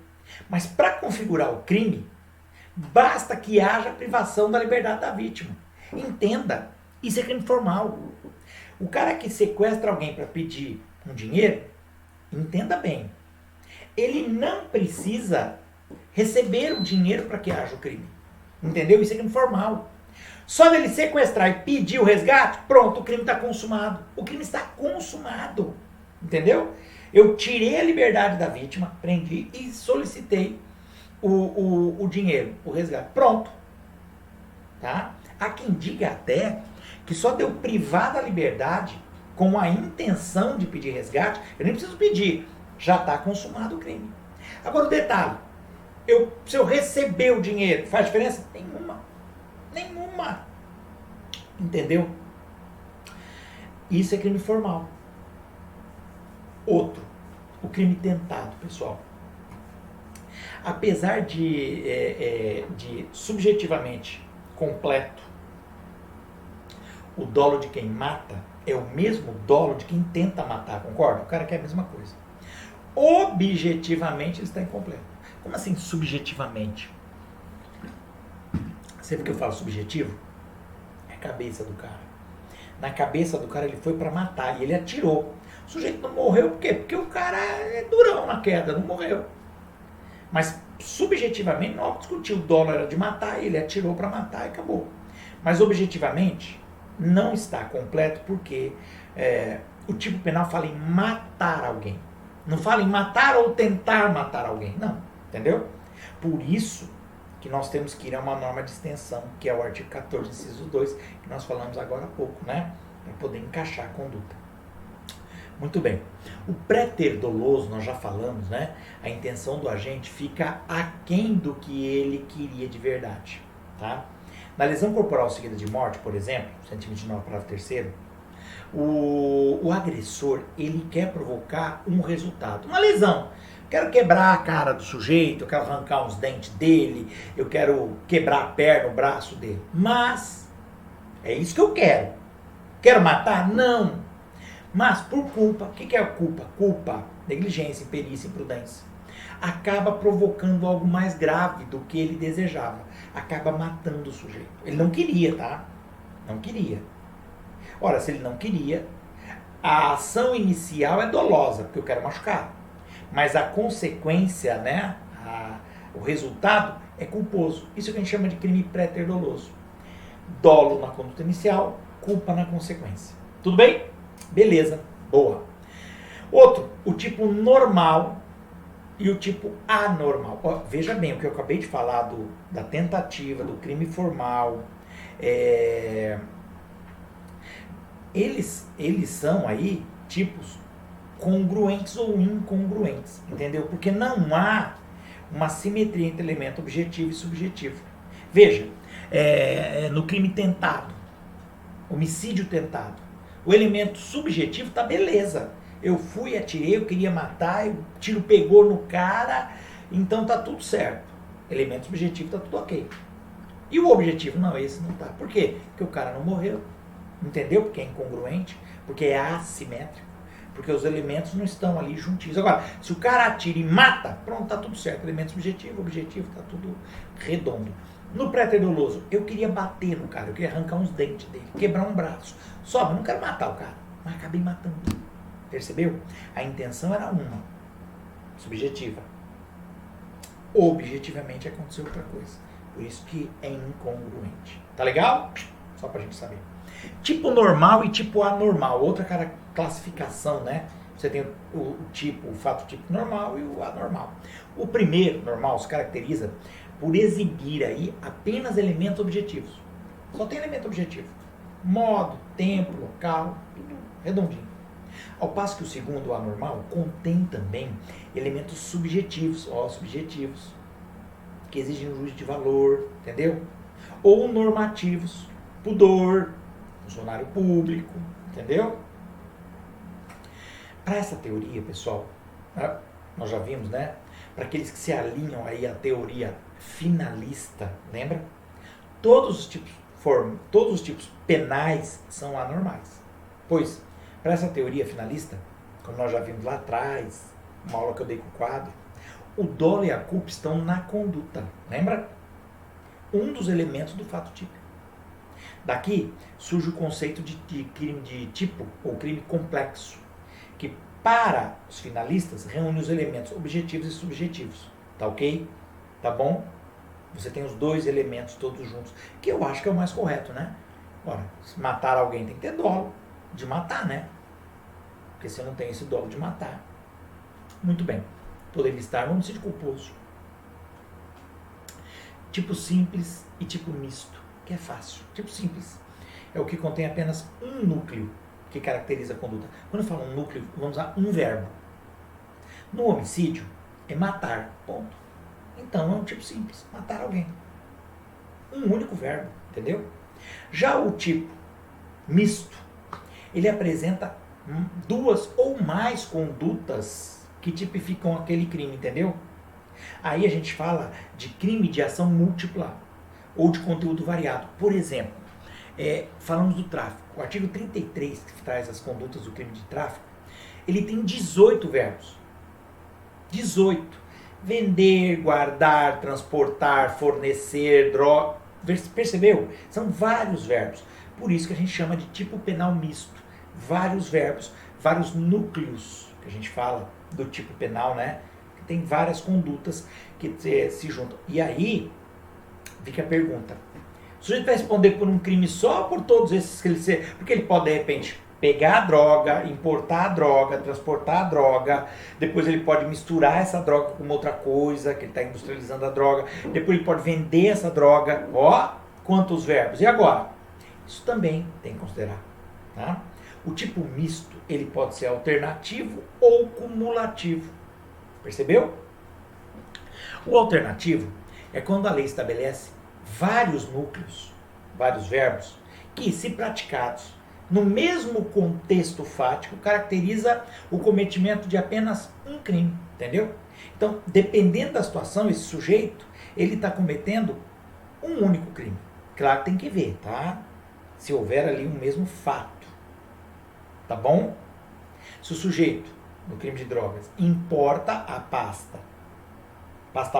Mas para configurar o crime, basta que haja privação da liberdade da vítima. Entenda, isso é crime formal. O cara que sequestra alguém para pedir um dinheiro, entenda bem, ele não precisa receber o dinheiro para que haja o crime. Entendeu? Isso é crime formal. Só dele sequestrar e pedir o resgate, pronto, o crime está consumado. O crime está consumado. Entendeu? Eu tirei a liberdade da vítima, prendi e solicitei o dinheiro, o resgate. Pronto. Tá? Há quem diga até que só deu privar da liberdade com a intenção de pedir resgate. Eu nem preciso pedir, já está consumado o crime. Agora o detalhe, se eu receber o dinheiro, faz diferença? Nenhuma. Nenhuma. Entendeu? Isso é crime formal. Outro, o crime tentado, pessoal. Apesar de subjetivamente completo, o dolo de quem mata é o mesmo dolo de quem tenta matar, concorda? O cara quer a mesma coisa. Objetivamente ele está incompleto. Como assim subjetivamente? Sempre que eu falo subjetivo, é a cabeça do cara. Na cabeça do cara ele foi para matar e ele atirou. O sujeito não morreu por quê? Porque o cara é durão na queda, não morreu. Mas subjetivamente não vamos discutir, o dolo era de matar, ele atirou para matar e acabou. Mas objetivamente não está completo porque o tipo penal fala em matar alguém. Não fala em matar ou tentar matar alguém, não, entendeu? Por isso que nós temos que ir a uma norma de extensão, que é o artigo 14, inciso 2, que nós falamos agora há pouco, né? Para poder encaixar a conduta. Muito bem. O préter doloso, nós já falamos, né? A intenção do agente fica aquém do que ele queria de verdade, tá? Na lesão corporal seguida de morte, por exemplo, 129, parágrafo 3º, o agressor, ele quer provocar um resultado, uma lesão. Eu quero quebrar a cara do sujeito, eu quero arrancar uns dentes dele, eu quero quebrar a perna, o braço dele. Mas, é isso que eu quero. Quero matar? Não. Mas por culpa, o que é a culpa? Culpa, negligência, imperícia, imprudência. Acaba provocando algo mais grave do que ele desejava. Acaba matando o sujeito. Ele não queria, tá? Não queria. Ora, se ele não queria, a ação inicial é dolosa, porque eu quero machucar. Mas a consequência, né? O resultado é culposo. Isso que a gente chama de crime préter doloso. Dolo na conduta inicial, culpa na consequência. Tudo bem? Beleza, boa. Outro, o tipo normal e o tipo anormal. Ó, veja bem, o que eu acabei de falar da tentativa, do crime formal, eles são aí tipos congruentes ou incongruentes, entendeu? Porque não há uma simetria entre elemento objetivo e subjetivo. Veja, no crime tentado, homicídio tentado, o elemento subjetivo tá beleza. Eu fui, atirei, eu queria matar, o tiro pegou no cara, então tá tudo certo. Elemento subjetivo tá tudo ok. E o objetivo? Não, esse não tá. Por quê? Porque o cara não morreu. Entendeu? Porque é incongruente, porque é assimétrico, porque os elementos não estão ali juntinhos. Agora, se o cara atira e mata, pronto, tá tudo certo. Elemento subjetivo, objetivo, tá tudo redondo. No préter doloso, eu queria bater no cara, eu queria arrancar uns dentes dele, quebrar um braço. Só, eu não quero matar o cara, mas acabei matando. Percebeu? A intenção era uma, subjetiva. Objetivamente aconteceu outra coisa. Por isso que é incongruente. Tá legal? Só pra gente saber. Tipo normal e tipo anormal. Outra classificação, né? Você tem o tipo, o fato tipo normal e o anormal. O primeiro, normal, se caracteriza por exibir aí apenas elementos objetivos. Só tem elemento objetivo. Modo, tempo, local, tudo redondinho. Ao passo que o segundo, o anormal, contém também elementos subjetivos, subjetivos, que exigem um juízo de valor, entendeu? Ou normativos, pudor, funcionário público, entendeu? Para essa teoria, pessoal, nós já vimos, né? Para aqueles que se alinham aí à teoria finalista, lembra? Todos os tipos penais são anormais. Pois, para essa teoria finalista, como nós já vimos lá atrás, uma aula que eu dei com o quadro, o dolo e a culpa estão na conduta, lembra? Um dos elementos do fato típico. Daqui surge o conceito de crime de tipo, ou crime complexo, que para os finalistas reúne os elementos objetivos e subjetivos. Tá ok? Tá bom? Você tem os dois elementos todos juntos, que eu acho que é o mais correto, né? Ora, se matar alguém tem que ter dolo de matar, né? Porque se eu não tenho esse dolo de matar, Muito bem. Poderia estar no homicídio culposo. Tipo simples e tipo misto, que é fácil. Tipo simples é o que contém apenas um núcleo que caracteriza a conduta. Quando eu falo um núcleo, vamos usar um verbo. No homicídio, é matar, ponto. Então é um tipo simples, matar alguém. Um único verbo, entendeu? Já o tipo misto, ele apresenta duas ou mais condutas que tipificam aquele crime, entendeu? Aí a gente fala de crime de ação múltipla ou de conteúdo variado. Por exemplo, falamos do tráfico. O artigo 33, que traz as condutas do crime de tráfico, ele tem 18 verbos. 18. Vender, guardar, transportar, fornecer, droga. Percebeu? São vários verbos. Por isso que a gente chama de tipo penal misto. Vários verbos, vários núcleos que a gente fala do tipo penal, né? Tem várias condutas que se juntam. E aí, fica a pergunta. O sujeito vai responder por um crime só ou por todos esses que ele... Porque ele pode, de repente, pegar a droga, importar a droga, transportar a droga, depois ele pode misturar essa droga com outra coisa, que ele está industrializando a droga, depois ele pode vender essa droga. Ó, quantos verbos. E agora? Isso também tem que considerar. Tá? O tipo misto, ele pode ser alternativo ou cumulativo. Percebeu? O alternativo é quando a lei estabelece vários núcleos, vários verbos, que, se praticados no mesmo contexto fático, caracteriza o cometimento de apenas um crime, entendeu? Então, dependendo da situação, esse sujeito, ele está cometendo um único crime. Claro que tem que ver, tá? Se houver ali um mesmo fato, tá bom? Se o sujeito, no crime de drogas, importa a pasta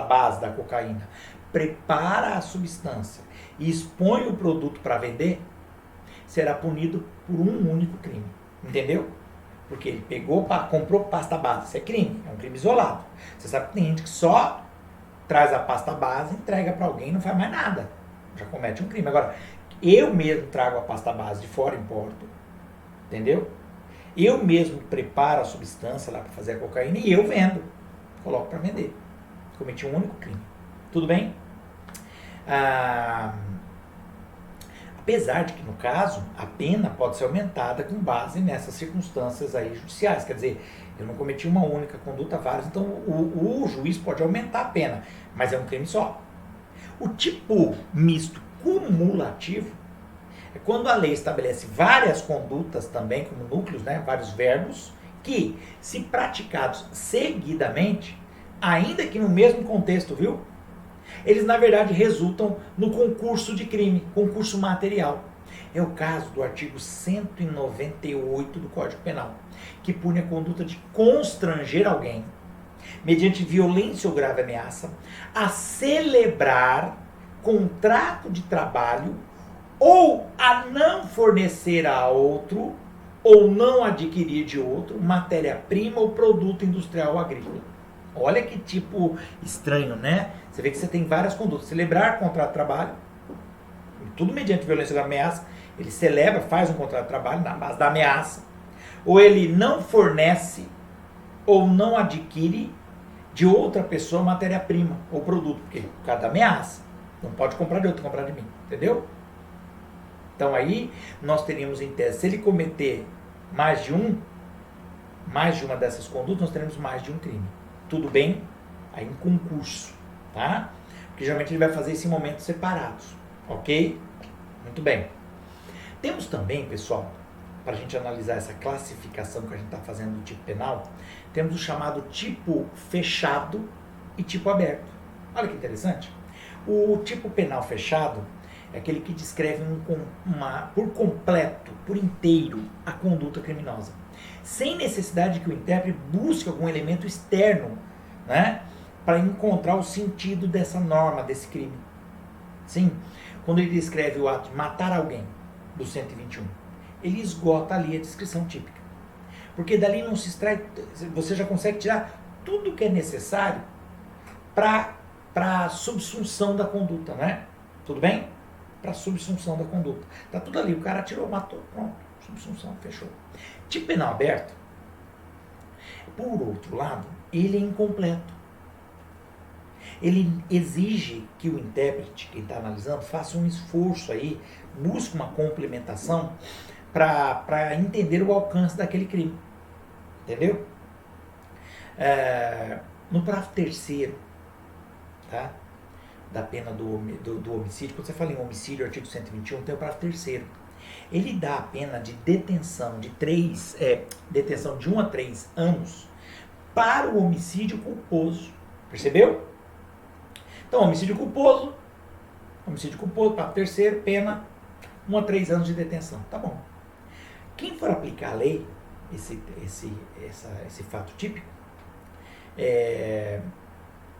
base da cocaína, prepara a substância e expõe o produto para vender, será punido por um único crime, entendeu? Porque ele comprou pasta base, isso é crime, é um crime isolado. Você sabe que tem gente que só traz a pasta base, entrega para alguém e não faz mais nada, já comete um crime. Agora, eu mesmo trago a pasta base de fora, importo, entendeu? Eu mesmo preparo a substância lá para fazer a cocaína e eu vendo, coloco para vender. Cometi um único crime. Tudo bem? Apesar de que, no caso, a pena pode ser aumentada com base nessas circunstâncias aí judiciais. Quer dizer, eu não cometi uma única conduta, várias, então o juiz pode aumentar a pena, mas é um crime só. O tipo misto cumulativo é quando a lei estabelece várias condutas também, como núcleos, né, vários verbos, que, se praticados seguidamente, ainda que no mesmo contexto, viu? Eles, na verdade, resultam no concurso de crime, concurso material. É o caso do artigo 198 do Código Penal, que pune a conduta de constranger alguém, mediante violência ou grave ameaça, a celebrar contrato de trabalho ou a não fornecer a outro ou não adquirir de outro matéria-prima ou produto industrial ou agrícola. Olha que tipo estranho, né? Você vê que você tem várias condutas. Celebrar contrato de trabalho, tudo mediante violência ou ameaça. Ele celebra, faz um contrato de trabalho na base da ameaça. Ou ele não fornece ou não adquire de outra pessoa matéria-prima ou produto. Porque por causa da ameaça. Não pode comprar de outro, comprar de mim. Entendeu? Então aí nós teríamos em tese, se ele cometer mais de uma dessas condutas, nós teremos mais de um crime. Tudo bem? Aí em concurso, tá? Porque geralmente ele vai fazer isso em momentos separados, ok? Muito bem. Temos também, pessoal, para a gente analisar essa classificação que a gente está fazendo do tipo penal, temos o chamado tipo fechado e tipo aberto. Olha que interessante. O tipo penal fechado é aquele que descreve por completo, por inteiro, a conduta criminosa, sem necessidade que o intérprete busque algum elemento externo, né, para encontrar o sentido dessa norma, desse crime. Sim, quando ele descreve o ato de matar alguém, do 121, ele esgota ali a descrição típica. Porque dali não se extrai, você já consegue tirar tudo que é necessário para a subsunção da conduta, né? Tudo bem? Para a subsunção da conduta. Tá tudo ali, o cara atirou, matou, pronto, subsunção, fechou. Tipo penal aberto por outro lado, ele é incompleto. Ele exige que o intérprete, quem está analisando, faça um esforço aí, busque uma complementação para entender o alcance daquele crime. Entendeu? No parágrafo 3º, tá? Da pena do homicídio, quando você fala em homicídio, artigo 121, tem o parágrafo 3º. Ele dá a pena de detenção de 1 a 3 anos para o homicídio culposo. Percebeu? Então, homicídio culposo, parágrafo 3º, pena 1 a 3 anos de detenção. Tá bom. Quem for aplicar a lei, esse fato típico,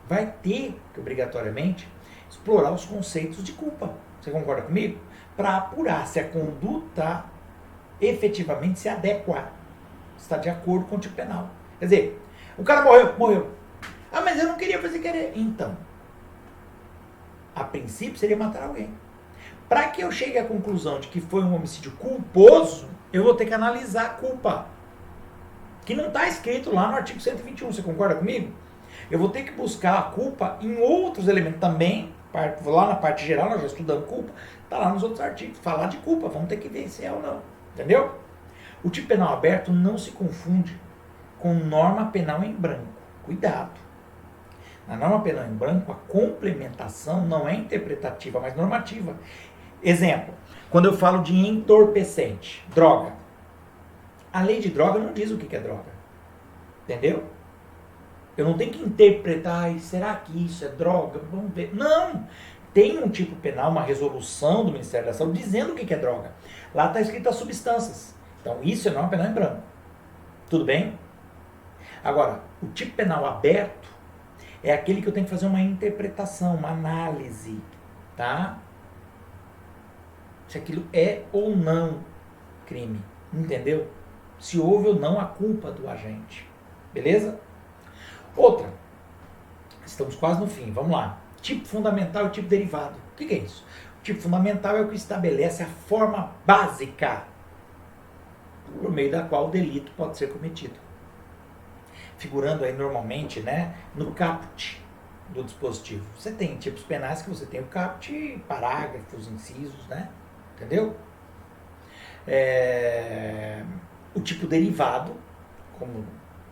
vai ter que, obrigatoriamente, explorar os conceitos de culpa. Você concorda comigo? Para apurar se a conduta efetivamente se adequa, está de acordo com o tipo penal. Quer dizer, o cara morreu. Ah, mas eu não queria fazer querer. Então, a princípio seria matar alguém. Para que eu chegue à conclusão de que foi um homicídio culposo, eu vou ter que analisar a culpa. Que não está escrito lá no artigo 121, você concorda comigo? Eu vou ter que buscar a culpa em outros elementos também. Lá na parte geral, nós já estudamos culpa, está lá nos outros artigos. Falar de culpa, vamos ter que ver se é ou não. Entendeu? O tipo penal aberto não se confunde com norma penal em branco. Cuidado. Na norma penal em branco, a complementação não é interpretativa, mas normativa. Exemplo, quando eu falo de entorpecente, droga. A lei de droga não diz o que é droga. Entendeu? Eu não tenho que interpretar, será que isso é droga? Vamos ver. Não! Tem um tipo penal, uma resolução do Ministério da Saúde dizendo o que é droga. Lá está escrito as substâncias. Então isso é norma penal em branco. Tudo bem? Agora, o tipo penal aberto é aquele que eu tenho que fazer uma interpretação, uma análise, tá? Se aquilo é ou não crime. Entendeu? Se houve ou não a culpa do agente. Beleza? Outra, estamos quase no fim, vamos lá. Tipo fundamental e tipo derivado. O que é isso? O tipo fundamental é o que estabelece a forma básica por meio da qual o delito pode ser cometido. Figurando aí normalmente, né, no caput do dispositivo. Você tem tipos penais que você tem o caput, parágrafos, incisos, né? Entendeu? O tipo derivado, como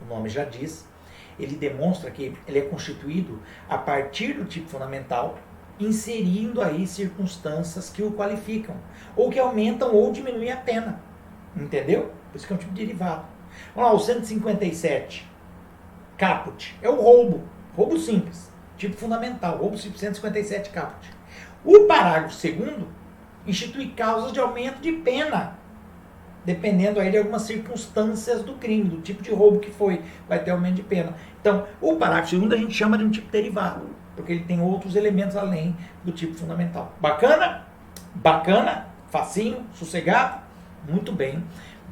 o nome já diz, ele demonstra que ele é constituído a partir do tipo fundamental, inserindo aí circunstâncias que o qualificam, ou que aumentam ou diminuem a pena. Entendeu? Por isso que é um tipo derivado. Vamos lá, o 157, caput, é o roubo simples, tipo fundamental, roubo simples 157 caput. O parágrafo 2º institui causas de aumento de pena, dependendo aí de algumas circunstâncias do crime, do tipo de roubo que foi, vai ter aumento de pena. Então, o parágrafo 2º a gente chama de um tipo derivado, porque ele tem outros elementos além do tipo fundamental. Bacana? Bacana? Facinho? Sossegado? Muito bem.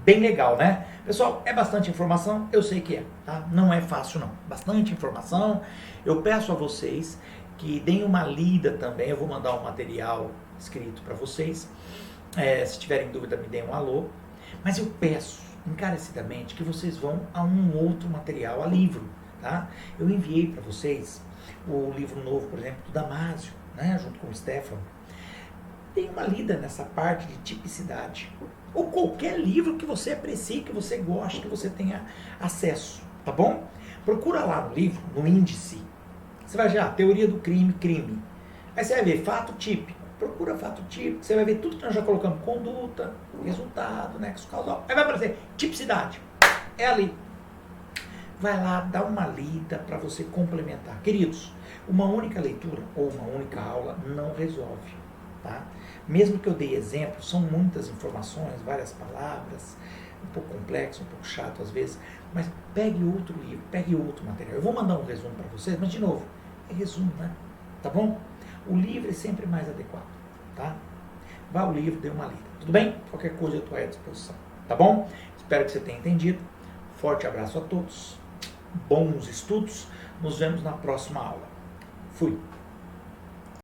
Bem legal, né? Pessoal, é bastante informação? Eu sei que é, tá? Não é fácil, não. Bastante informação. Eu peço a vocês que deem uma lida também. Eu vou mandar um material escrito para vocês. Se tiverem dúvida, me deem um alô. Mas eu peço encarecidamente que vocês vão a um outro material, a livro, tá? Eu enviei para vocês o livro novo, por exemplo, do Damásio, né? Junto com o Stefano. Deem uma lida nessa parte de tipicidade. Ou qualquer livro que você aprecie, que você goste, que você tenha acesso, tá bom? Procura lá no livro, no índice. Você vai ver a teoria do crime. Aí você vai ver fato típico. Procura fato típico, você vai ver tudo que nós já colocamos, conduta, resultado, nexo causal. Aí vai aparecer tipicidade, é ali. Vai lá, dá uma lida para você complementar. Queridos, uma única leitura ou uma única aula não resolve, tá? Mesmo que eu dei exemplos, são muitas informações, várias palavras, um pouco complexo, um pouco chato às vezes, mas pegue outro livro, pegue outro material. Eu vou mandar um resumo para vocês, mas de novo, é resumo, né? Tá bom? O livro é sempre mais adequado, tá? Vá ao livro, dê uma lida. Tudo bem? Qualquer coisa eu estou à disposição, tá bom? Espero que você tenha entendido. Forte abraço a todos. Bons estudos. Nos vemos na próxima aula. Fui.